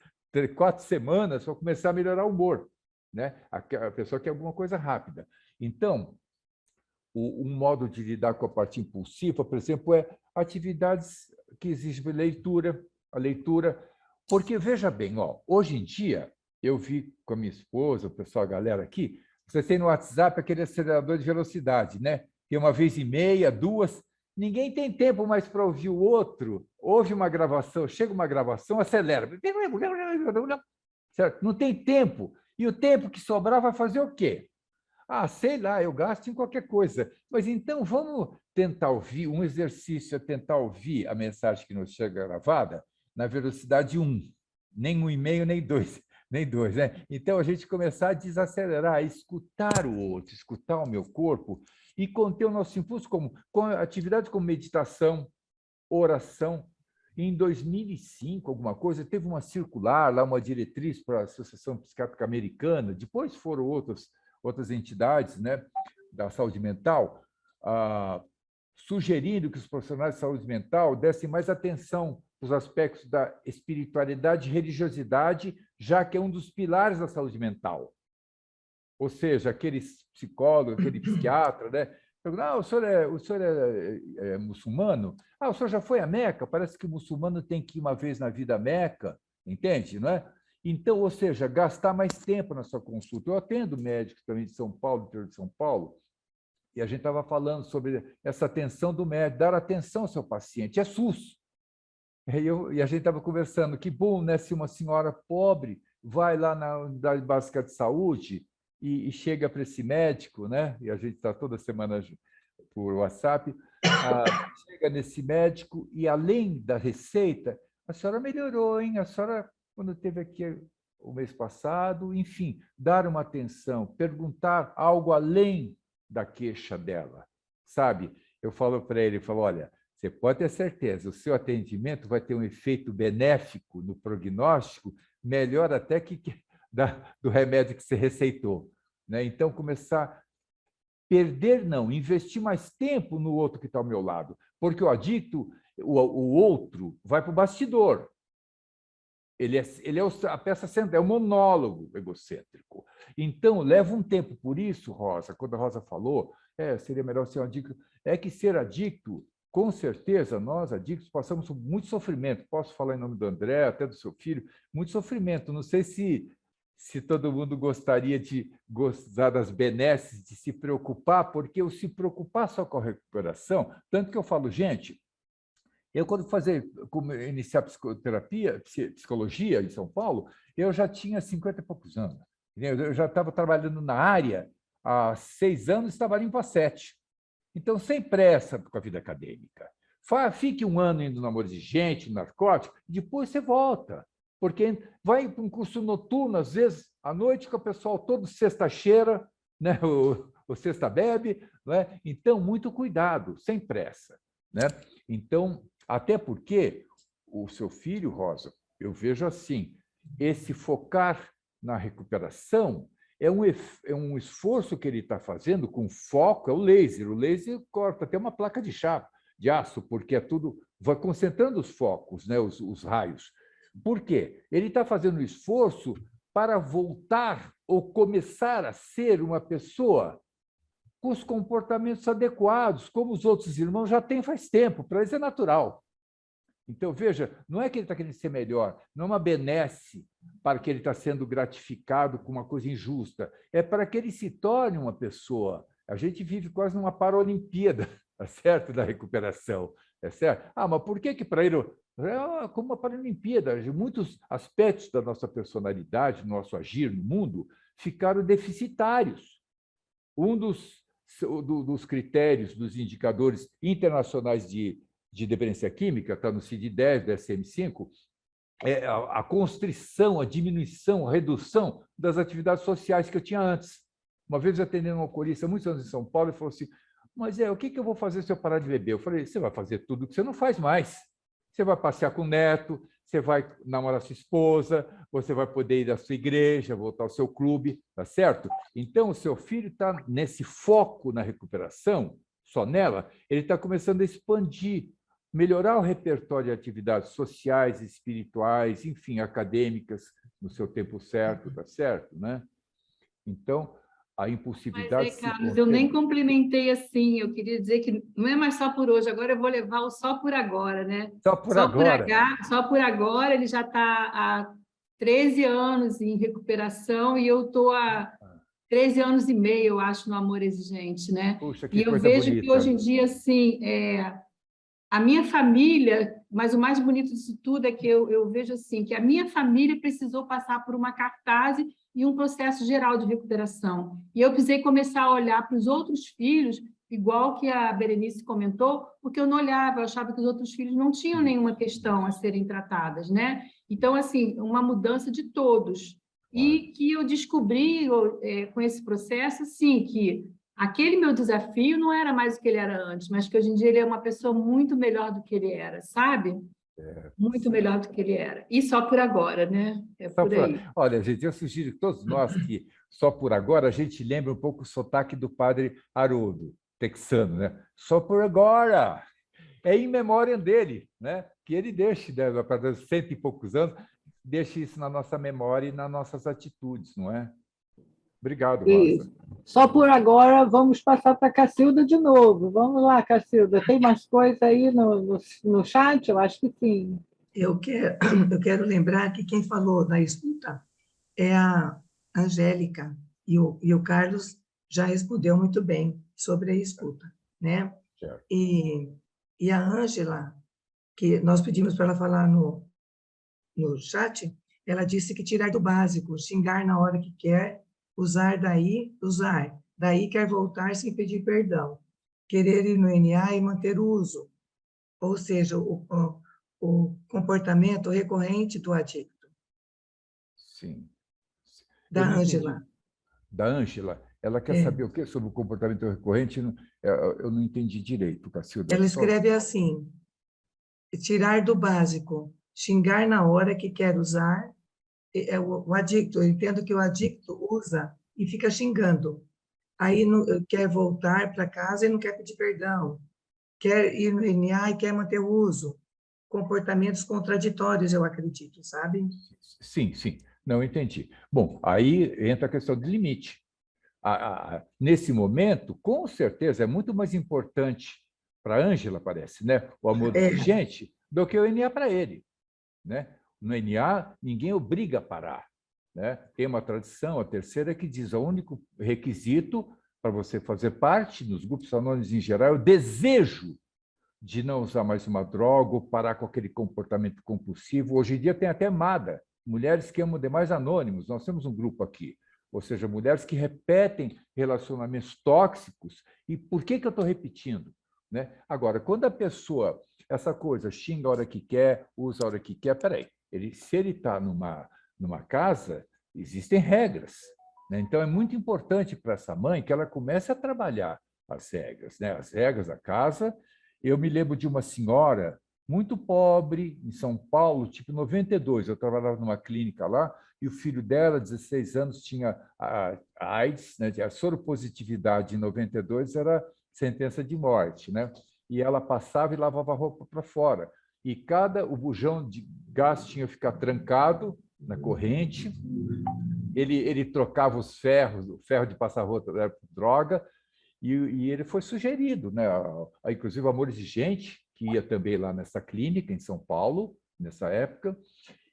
4 semanas para começar a melhorar o humor, né? A pessoa quer alguma coisa rápida. Então, um modo de lidar com a parte impulsiva, por exemplo, é atividades que exigem leitura, a leitura, porque, veja bem, hoje em dia, eu vi com a minha esposa, o pessoal, a galera aqui, você tem no WhatsApp aquele acelerador de velocidade, né? Tem 1,5 vezes, 2. Ninguém tem tempo mais para ouvir o outro. Ouve uma gravação, chega uma gravação, acelera. Certo? Não tem tempo. E o tempo que sobrar vai fazer o quê? Sei lá, eu gasto em qualquer coisa. Mas então vamos tentar ouvir, um exercício é tentar ouvir a mensagem que nos chega gravada na velocidade 1, nem 1,5, nem 2, né? Então, a gente começar a desacelerar, a escutar o outro, escutar o meu corpo e conter o nosso impulso com atividades como meditação, oração. Em 2005, alguma coisa, teve uma circular, lá uma diretriz para a Associação Psiquiátrica Americana, depois foram outras entidades, né, da saúde mental, sugerindo que os profissionais de saúde mental dessem mais atenção os aspectos da espiritualidade e religiosidade, já que é um dos pilares da saúde mental. Ou seja, aquele psicólogo, aquele psiquiatra, né? O senhor é muçulmano? O senhor já foi a Meca? Parece que o muçulmano tem que ir uma vez na vida a Meca, entende? Não é? Então, ou seja, gastar mais tempo na sua consulta. Eu atendo médicos também de São Paulo, do interior de São Paulo, e a gente estava falando sobre essa atenção do médico, dar atenção ao seu paciente. É SUS. E a gente estava conversando, que bom, né, se uma senhora pobre vai lá na unidade básica de saúde e chega para esse médico, né? E a gente está toda semana por WhatsApp, chega nesse médico e, além da receita, a senhora melhorou, hein? A senhora, quando esteve aqui o mês passado, enfim, dar uma atenção, perguntar algo além da queixa dela, sabe? Eu falo para ele, olha, você pode ter certeza, o seu atendimento vai ter um efeito benéfico no prognóstico, melhor até que do remédio que você receitou, né? Então, investir mais tempo no outro que está ao meu lado, porque o adicto, o outro, vai para o bastidor. Ele é a peça central, é o monólogo egocêntrico. Então, leva um tempo. Por isso, Rosa, quando a Rosa falou, seria melhor ser um adicto, é que ser adicto, com certeza, nós, adictos, passamos por muito sofrimento. Posso falar em nome do André, até do seu filho, muito sofrimento. Não sei se todo mundo gostaria de gozar das benesses, de se preocupar, porque o se preocupar só com a recuperação, tanto que eu falo, gente, eu, quando iniciar psicologia em São Paulo, eu já tinha 50 e poucos anos. Eu já estava trabalhando na área há 6 anos, estava limpo há 7. Então, sem pressa com a vida acadêmica. Fique 1 ano indo no namoro de gente, narcótico, depois você volta. Porque vai para um curso noturno, às vezes, à noite, com o pessoal todo sexta-cheira, né? o sexta bebe. Né? Então, muito cuidado, sem pressa. Né? Então, até porque o seu filho, Rosa, eu vejo assim, esse focar na recuperação é um esforço que ele está fazendo com foco, é o laser. O laser corta até uma placa de aço, porque vai concentrando os focos, né, os raios. Por quê? Ele está fazendo um esforço para voltar ou começar a ser uma pessoa com os comportamentos adequados, como os outros irmãos já têm faz tempo, para eles é natural. Então, veja, não é que ele está querendo ser melhor, não é uma benesse para que ele está sendo gratificado com uma coisa injusta, é para que ele se torne uma pessoa a gente vive quase numa Paralimpíada, tá certo? Da recuperação, é certo? Ah, mas por que para ele como uma Paralimpíada, muitos aspectos da nossa personalidade, do nosso agir no mundo, ficaram deficitários. Um dos critérios, dos indicadores internacionais de dependência química, está no CID-10, do DSM-5, é a constrição, a diminuição, a redução das atividades sociais que eu tinha antes. Uma vez eu atendendo um alcoolista, muitos anos em São Paulo, ele falou assim, mas o que eu vou fazer se eu parar de beber? Eu falei, você vai fazer tudo que você não faz mais. Você vai passear com o neto, você vai namorar sua esposa, você vai poder ir à sua igreja, voltar ao seu clube, tá certo? Então, o seu filho está nesse foco na recuperação, só nela, ele está começando a expandir, melhorar o repertório de atividades sociais, espirituais, enfim, acadêmicas, no seu tempo certo, tá certo, né? Então, a impulsividade... Mas, Carlos, eu nem complementei assim, eu queria dizer que não é mais só por hoje, agora eu vou levar o só por agora, né? Só por agora. Só por agora, ele já está há 13 anos em recuperação e eu estou há 13 anos e meio, eu acho, no Amor Exigente, né? Puxa, que e eu coisa vejo bonita. que hoje em dia, assim, a minha família, mas o mais bonito disso tudo é que eu vejo assim, que a minha família precisou passar por uma cartaz e um processo geral de recuperação. E eu precisei começar a olhar para os outros filhos, igual que a Berenice comentou, porque eu não olhava, eu achava que os outros filhos não tinham nenhuma questão a serem tratadas, né? Então, assim, uma mudança de todos. E que eu descobri com esse processo, assim, que aquele meu desafio não era mais o que ele era antes, mas que hoje em dia ele é uma pessoa muito melhor do que ele era, sabe? Muito melhor do que ele era. E só por agora, né? É por aí. Olha, gente, eu sugiro que todos nós que só por agora a gente lembre um pouco o sotaque do padre Haroldo, texano, né? Só por agora. É em memória dele, né? Que ele deixe, né, para 100 e poucos anos, deixe isso na nossa memória e nas nossas atitudes, não é? Obrigado, Rosa. Isso. Só por agora, vamos passar para a Cacilda de novo. Vamos lá, Cacilda. Tem mais coisa aí no chat? Eu acho que sim. Eu quero lembrar que quem falou da escuta é a Angélica, e o Carlos já respondeu muito bem sobre a escuta, né? Certo. E a Ângela, que nós pedimos para ela falar no chat, ela disse que tirar do básico, xingar na hora que quer, usar, daí quer voltar sem pedir perdão, querer ir no NA e manter o uso, ou seja, o comportamento recorrente do adicto. Sim. Da Ângela. Da Ângela. Ela quer saber o que sobre o comportamento recorrente? Eu não entendi direito, Cacilda. Ela escreve assim, tirar do básico, xingar na hora que quer usar, o adicto, eu entendo que o adicto usa e fica xingando. Aí quer voltar para casa e não quer pedir perdão. Quer ir no NA e quer manter o uso. Comportamentos contraditórios, eu acredito, sabe? Sim, sim. Não entendi. Bom, aí entra a questão do limite. Nesse momento, com certeza, é muito mais importante para a Ângela, parece, né? O amor exigente do que o NA para ele, né? No NA, ninguém obriga a parar, né? Tem uma tradição, a terceira, que diz o único requisito para você fazer parte dos grupos anônimos em geral é o desejo de não usar mais uma droga ou parar com aquele comportamento compulsivo. Hoje em dia tem até MADA, mulheres que amam demais anônimos. Nós temos um grupo aqui, ou seja, mulheres que repetem relacionamentos tóxicos. E por que eu estou repetindo? Né? Agora, quando a pessoa, essa coisa, xinga a hora que quer, usa a hora que quer, peraí, se ele está numa casa, existem regras. Né? Então, é muito importante para essa mãe que ela comece a trabalhar as regras, né? As regras da casa. Eu me lembro de uma senhora muito pobre, em São Paulo, tipo 92. Eu trabalhava numa clínica lá, e o filho dela, 16 anos, tinha a AIDS, né? A soropositividade em 92 era sentença de morte, né? E ela passava e lavava a roupa para fora. E o bujão de gás tinha que ficar trancado na corrente, ele trocava os ferros, o ferro de passar roupa era droga, e ele foi sugerido, né? Inclusive, o Amor Exigente, que ia também lá nessa clínica, em São Paulo, nessa época,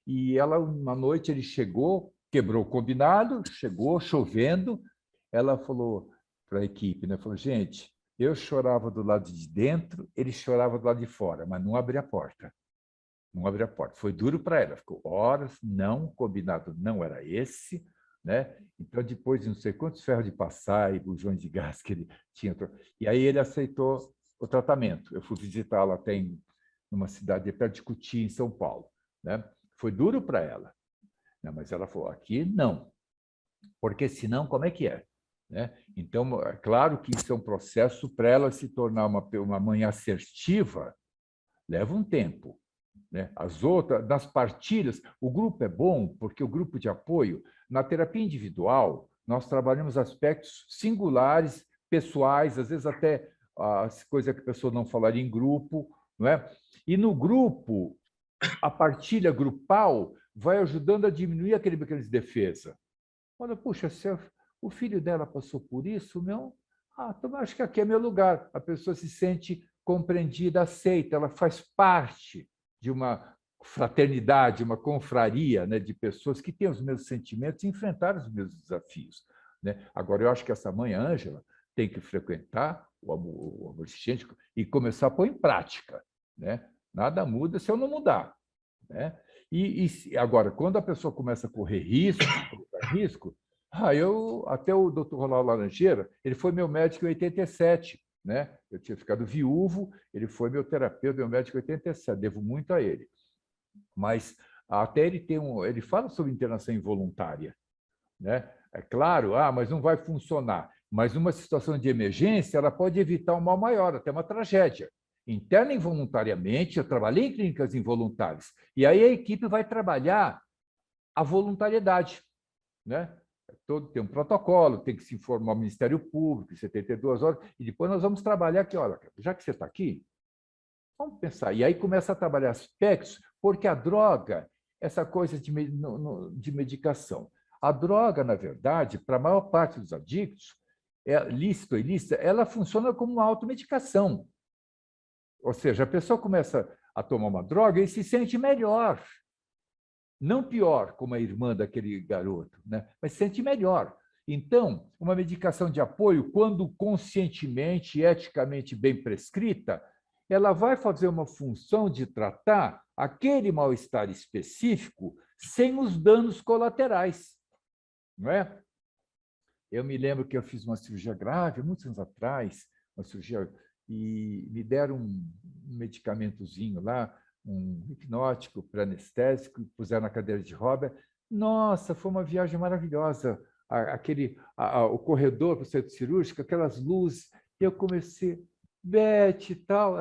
e uma noite ele chegou, quebrou o combinado, chegou chovendo, ela falou, para a equipe, né? Falou, gente, eu chorava do lado de dentro, ele chorava do lado de fora, mas não abria a porta. Não abria a porta. Foi duro para ela. Ficou horas, não, o combinado não era esse, né? Então, depois de não sei quantos ferros de passar e bujões de gás que ele tinha... E aí ele aceitou o tratamento. Eu fui visitá-la até numa cidade perto de Cotia, em São Paulo, né? Foi duro para ela, né? Mas ela falou, aqui não. Porque senão, como é que é? Né? Então, é claro que isso é um processo para ela se tornar uma mãe assertiva, leva um tempo. Né? As outras, das partilhas, o grupo é bom, porque o grupo de apoio, na terapia individual, nós trabalhamos aspectos singulares, pessoais, às vezes até as coisas que a pessoa não falaria em grupo, não é? E no grupo, a partilha grupal vai ajudando a diminuir aquele mecanismo de defesa. Olha, puxa, se o filho dela passou por isso, meu, então acho que aqui é meu lugar. A pessoa se sente compreendida, aceita, ela faz parte de uma fraternidade, uma confraria, né, de pessoas que têm os mesmos sentimentos e enfrentaram os mesmos desafios. Né? Agora, eu acho que essa mãe Ângela tem que frequentar o amor existente e começar a pôr em prática. Né? Nada muda se eu não mudar. Né? E agora, quando a pessoa começa a correr risco, até o Dr. Ronaldo Laranjeira, ele foi meu médico em 87, né? Eu tinha ficado viúvo, ele foi meu terapeuta, meu médico em 87, devo muito a ele. Mas até ele fala sobre internação involuntária, né? É claro, mas não vai funcionar. Mas numa situação de emergência, ela pode evitar um mal maior, até uma tragédia. Interna involuntariamente, eu trabalhei em clínicas involuntárias, e aí a equipe vai trabalhar a voluntariedade, né? Tem um protocolo, tem que se informar ao Ministério Público, em 72 horas, e depois nós vamos trabalhar aqui, olha, já que você está aqui, vamos pensar. E aí começa a trabalhar aspectos, porque a droga, essa coisa de medicação, a droga, na verdade, para a maior parte dos adictos, lícita ou ilícita, ela funciona como uma automedicação. Ou seja, a pessoa começa a tomar uma droga e se sente melhor. Não pior, como a irmã daquele garoto, né? Mas se sente melhor. Então, uma medicação de apoio, quando conscientemente e eticamente bem prescrita, ela vai fazer uma função de tratar aquele mal-estar específico sem os danos colaterais. Não é? Eu me lembro que eu fiz uma cirurgia grave, muitos anos atrás, uma cirurgia, e me deram um medicamentozinho lá, um hipnótico para anestésico, puseram na cadeira de roda. Nossa, foi uma viagem maravilhosa. O corredor para o centro cirúrgico, aquelas luzes. Eu comecei, Beth e tal.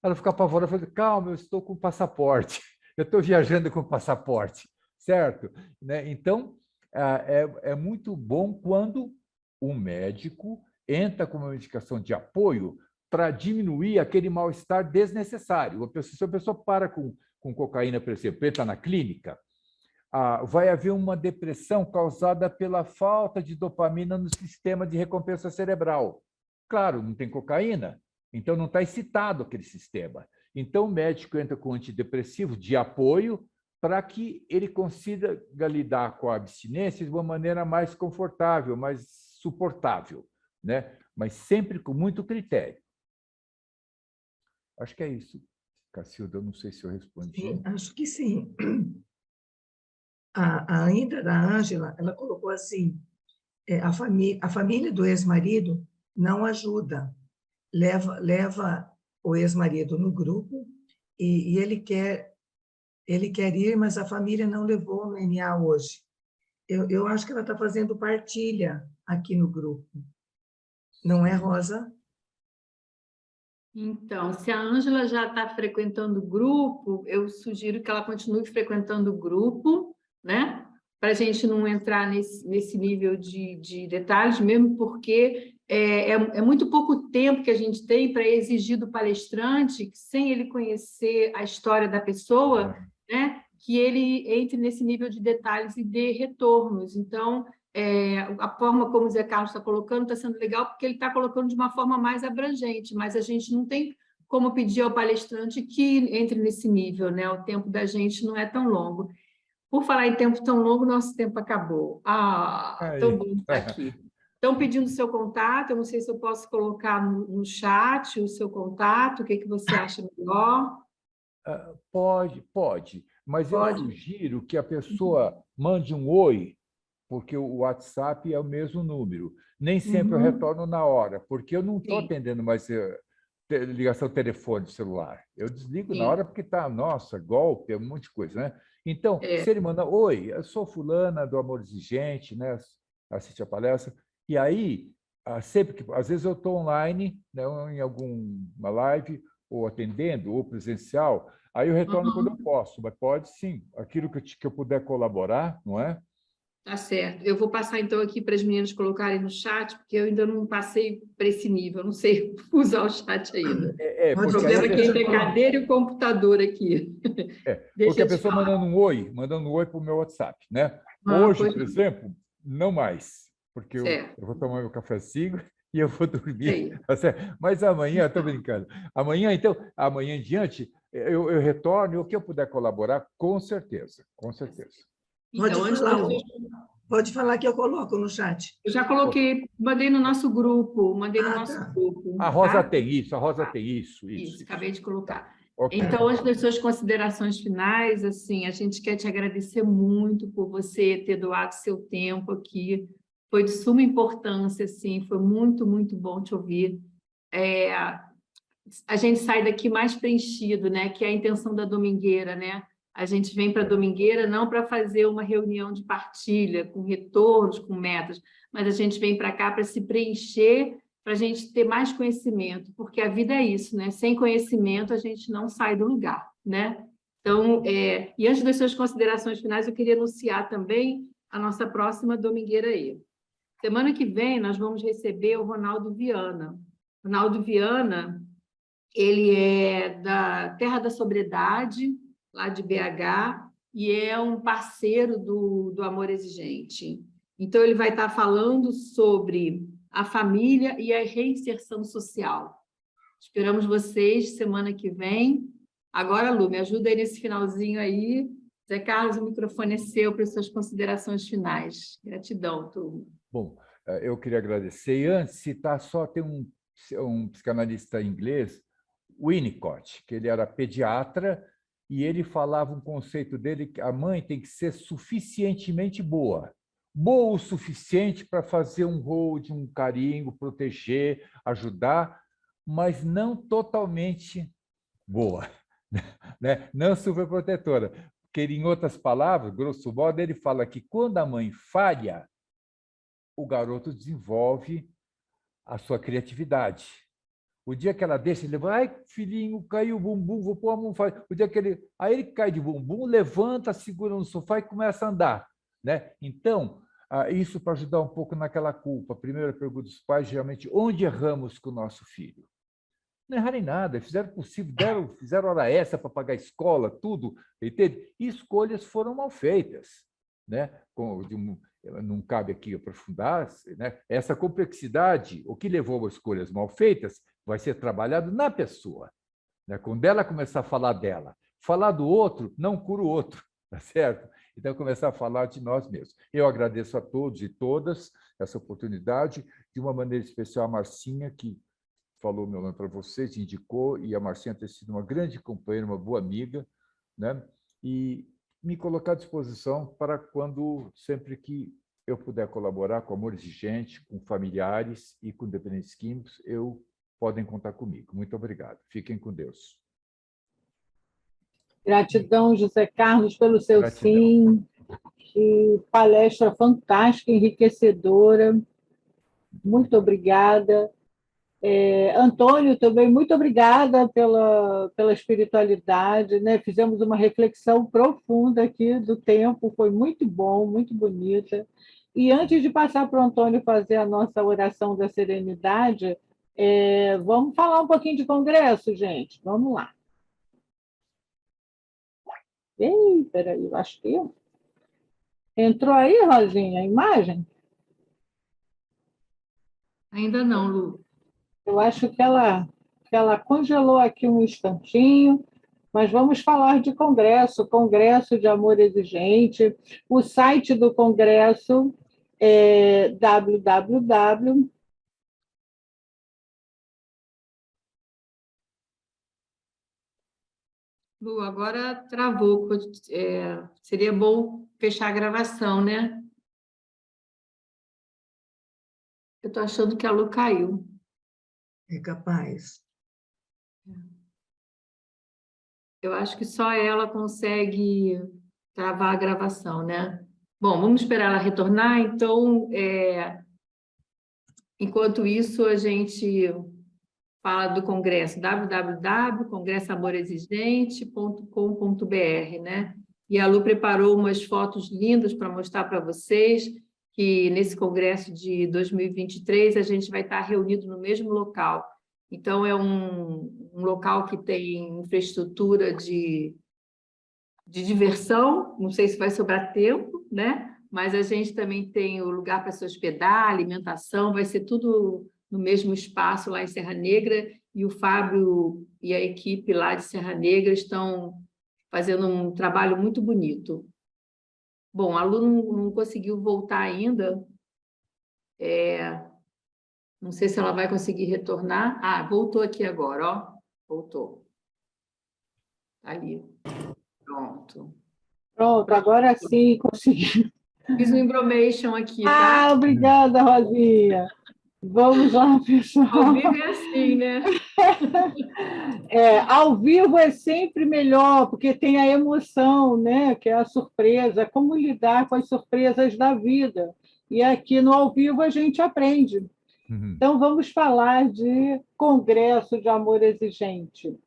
Ela ficou apavorada, falou, calma, eu estou com passaporte. Eu estou viajando com passaporte, certo? Né? Então, é muito bom quando um médico entra com uma medicação de apoio para diminuir aquele mal-estar desnecessário. Se a pessoa para com cocaína, por exemplo, entra na clínica, vai haver uma depressão causada pela falta de dopamina no sistema de recompensa cerebral. Claro, não tem cocaína, então não está excitado aquele sistema. Então, o médico entra com antidepressivo de apoio para que ele consiga lidar com a abstinência de uma maneira mais confortável, mais suportável, né? Mas sempre com muito critério. Acho que é isso, Cacilda. Eu não sei se eu respondi. Sim, acho que sim. A Indra da Ângela, ela colocou assim, a família do ex-marido não ajuda, leva o ex-marido no grupo e ele quer ir, mas a família não levou no NA hoje. Eu acho que ela está fazendo partilha aqui no grupo. Não é, Rosa? Então, se a Ângela já está frequentando o grupo, eu sugiro que ela continue frequentando o grupo, né? Para a gente não entrar nesse nível de detalhes, mesmo porque é muito pouco tempo que a gente tem para exigir do palestrante, sem ele conhecer a história da pessoa, né? Que ele entre nesse nível de detalhes e dê retornos. Então, a forma como o Zé Carlos está colocando está sendo legal, porque ele está colocando de uma forma mais abrangente, mas a gente não tem como pedir ao palestrante que entre nesse nível, né? O tempo da gente não é tão longo. Por falar em tempo tão longo, nosso tempo acabou. Tão bom estar aqui. Estão pedindo o seu contato, eu não sei se eu posso colocar no chat o seu contato, o que você acha melhor? Pode, mas eu Pode. sugiro que a pessoa mande um oi, porque o WhatsApp é o mesmo número. Nem sempre eu retorno na hora, porque eu não estou Sim. atendendo mais ligação telefone celular. Eu desligo na Sim. hora porque está, nossa, golpe, um monte de coisa, né? Então, É. se ele manda, oi, eu sou fulana do Amor Exigente, né? Assiste a palestra. E aí, sempre que, às vezes eu estou online, né, em alguma live, ou atendendo, ou presencial, aí eu retorno quando eu posso, mas pode sim, aquilo que eu puder colaborar, não é? Tá certo. Eu vou passar, então, aqui para as meninas colocarem no chat, porque eu ainda não passei para esse nível, eu não sei usar o chat ainda. O Porque problema aí é quem tem cadeira e o computador aqui. porque Deixa a eu te pessoa falar. mandando um oi para o meu WhatsApp, né? Pois Hoje, por não. exemplo, não mais, porque eu Certo. vou tomar meu cafezinho e eu vou dormir. Aí. Tá certo? Mas amanhã, estou brincando, amanhã, então, amanhã em diante, eu retorno e o que eu puder colaborar, com certeza, com certeza. Então, antes das pessoas... Pode falar que eu coloco no chat. Eu já coloquei, mandei no nosso grupo, Tá. A Rosa tá? tem isso, a Rosa tem isso. Acabei de colocar. Ok. Então, antes das suas considerações finais, assim, a gente quer te agradecer muito por você ter doado seu tempo aqui. Foi de suma importância, assim, foi muito, muito bom te ouvir. A gente sai daqui mais preenchido, né? Que é a intenção da Domingueira, né? A gente vem para a Domingueira não para fazer uma reunião de partilha, com retornos, com metas, mas a gente vem para cá para se preencher, para a gente ter mais conhecimento, porque a vida é isso, né? Sem conhecimento, a gente não sai do lugar, né? Então, e antes das suas considerações finais, eu queria anunciar também a nossa próxima Domingueira aí. Semana que vem, nós vamos receber o Ronaldo Viana. Ronaldo Viana, ele é da Terra da Sobriedade, lá de BH, e é um parceiro do Amor Exigente. Então, ele vai estar falando sobre a família e a reinserção social. Esperamos vocês semana que vem. Agora, Lu, me ajuda aí nesse finalzinho aí. Zé Carlos, o microfone é seu para as suas considerações finais. Gratidão, turma. Bom, eu queria agradecer. E antes, citar só, tem um psicanalista inglês, Winnicott, que ele era pediatra, e ele falava um conceito dele que a mãe tem que ser suficientemente boa. Boa o suficiente para fazer um hold, um carinho, proteger, ajudar, mas não totalmente boa, né? Não superprotetora. Porque, em outras palavras, grosso modo, ele fala que quando a mãe falha, o garoto desenvolve a sua criatividade. O dia que ela deixa, ele vai, ai, filhinho, caiu o bumbum, vou pôr a mão. O dia que aí ele cai de bumbum, levanta, segura no sofá e começa a andar, né? Então, isso para ajudar um pouco naquela culpa. A primeira pergunta dos pais, geralmente, onde erramos com o nosso filho? Não erraram em nada, fizeram o possível, fizeram hora extra para pagar a escola, tudo, entende? E escolhas foram mal feitas, né? Não cabe aqui aprofundar, né? Essa complexidade, o que levou a escolhas mal feitas, vai ser trabalhado na pessoa, né? Quando ela começar a falar dela, falar do outro não cura o outro, tá certo? Então, começar a falar de nós mesmos. Eu agradeço a todos e todas essa oportunidade, de uma maneira especial a Marcinha, que falou meu nome para vocês, indicou, e a Marcinha ter sido uma grande companheira, uma boa amiga, né? E me colocar à disposição para sempre que eu puder colaborar com Amor Exigente, com familiares e com dependentes químicos, podem contar comigo. Muito obrigado. Fiquem com Deus. Gratidão, José Carlos, pelo seu Gratidão. sim. Que palestra fantástica, enriquecedora. Muito obrigada. Antônio, também muito obrigada pela espiritualidade, né? Fizemos uma reflexão profunda aqui do tempo, foi muito bom, muito bonita. E antes de passar para o Antônio fazer a nossa oração da serenidade, vamos falar um pouquinho de congresso, gente. Vamos lá. Ei, peraí, eu acho que entrou aí, Rosinha, a imagem? Ainda não, Lu. Eu acho que ela congelou aqui um instantinho, mas vamos falar de Congresso de Amor Exigente. O site do Congresso www. Lu, agora travou. Seria bom fechar a gravação, né? Eu estou achando que a Lu caiu. É capaz. Eu acho que só ela consegue travar a gravação, né? Bom, vamos esperar ela retornar. Então, enquanto isso, a gente fala do congresso, www.congressoamorexigente.com.br, né? E a Lu preparou umas fotos lindas para mostrar para vocês que nesse congresso de 2023 a gente vai estar reunido no mesmo local. Então, é um local que tem infraestrutura de diversão, não sei se vai sobrar tempo, né? Mas a gente também tem o lugar para se hospedar, alimentação, vai ser tudo no mesmo espaço lá em Serra Negra, e o Fábio e a equipe lá de Serra Negra estão fazendo um trabalho muito bonito. Bom, a Lu não conseguiu voltar ainda, não sei se ela vai conseguir retornar. Ah, voltou aqui agora, ó. Voltou. Tá ali. Pronto. Pronto, agora sim consegui. Fiz um embromation aqui, tá? Ah, obrigada, Rosinha. Vamos lá, pessoal. Ao vivo é assim, né? Ao vivo é sempre melhor, porque tem a emoção, né? Que é a surpresa, como lidar com as surpresas da vida. E aqui no ao vivo a gente aprende. Então, vamos falar de Congresso de Amor Exigente.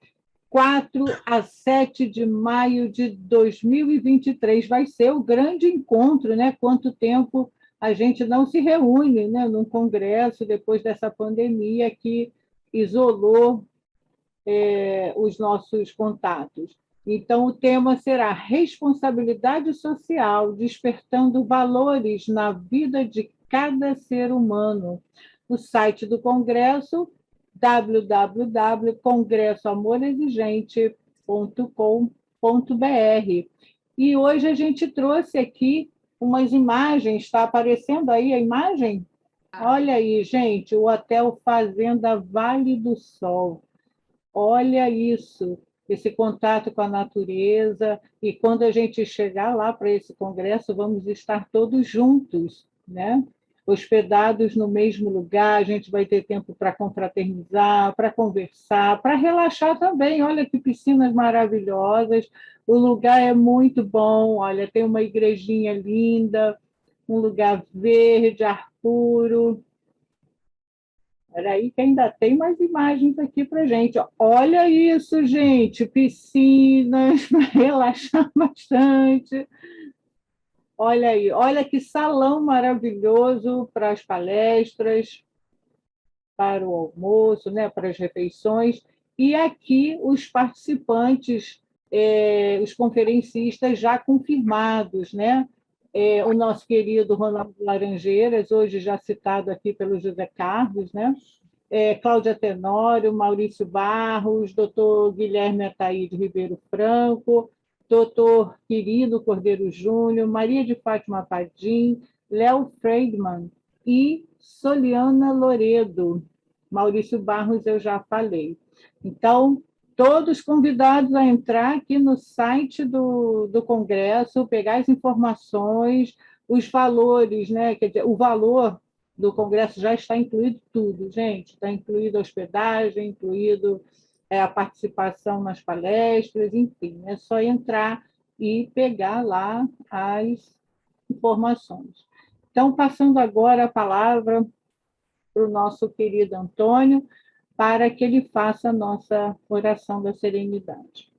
4 a 7 de maio de 2023 vai ser o grande encontro, né? Quanto tempo a gente não se reúne, né, num congresso depois dessa pandemia que isolou os nossos contatos. Então, o tema será responsabilidade social, despertando valores na vida de cada ser humano. O site do congresso, www.congressoamorexigente.com.br. E hoje a gente trouxe aqui umas imagens, está aparecendo aí a imagem? Olha aí, gente, o Hotel Fazenda Vale do Sol. Olha isso, esse contato com a natureza, e quando a gente chegar lá para esse congresso, vamos estar todos juntos, né? Hospedados no mesmo lugar, a gente vai ter tempo para confraternizar, para conversar, para relaxar também. Olha que piscinas maravilhosas, o lugar é muito bom, olha, tem uma igrejinha linda, um lugar verde, ar puro. Espera aí que ainda tem mais imagens aqui para gente. Olha isso, gente, piscinas, para relaxar bastante. Olha aí, olha que salão maravilhoso para as palestras, para o almoço, né, para as refeições. E aqui os participantes, os conferencistas já confirmados, né? O nosso querido Ronaldo Laranjeiras, hoje já citado aqui pelo José Carlos, né? Cláudia Tenório, Maurício Barros, doutor Guilherme Ataíde Ribeiro Franco, doutor Querido Cordeiro Júnior, Maria de Fátima Padim, Léo Friedman e Soliana Loredo. Maurício Barros eu já falei. Então, todos convidados a entrar aqui no site do Congresso, pegar as informações, os valores, né? Quer dizer, o valor do Congresso já está incluído tudo, gente. Está incluído a hospedagem, incluído a participação nas palestras, enfim, é só entrar e pegar lá as informações. Então, passando agora a palavra para o nosso querido Antônio, para que ele faça a nossa oração da serenidade.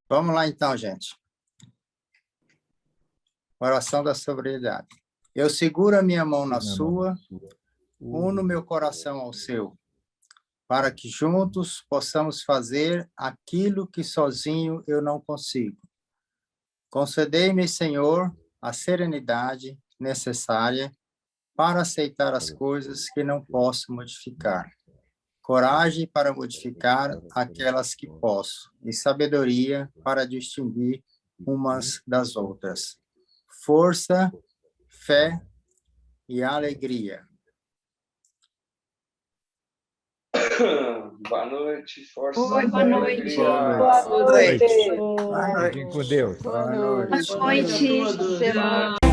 Vamos lá, então, gente. Oração da sobriedade. Eu seguro a minha mão na sua, uno meu coração ao seu, para que juntos possamos fazer aquilo que sozinho eu não consigo. Concedei-me, Senhor, a serenidade necessária para aceitar as coisas que não posso modificar, coragem para modificar aquelas que posso, e sabedoria para distinguir umas das outras. Força, fé e alegria. Boa noite, força. Oi, boa noite. Boa noite. Fiquem com Deus. Boa noite. Boa noite.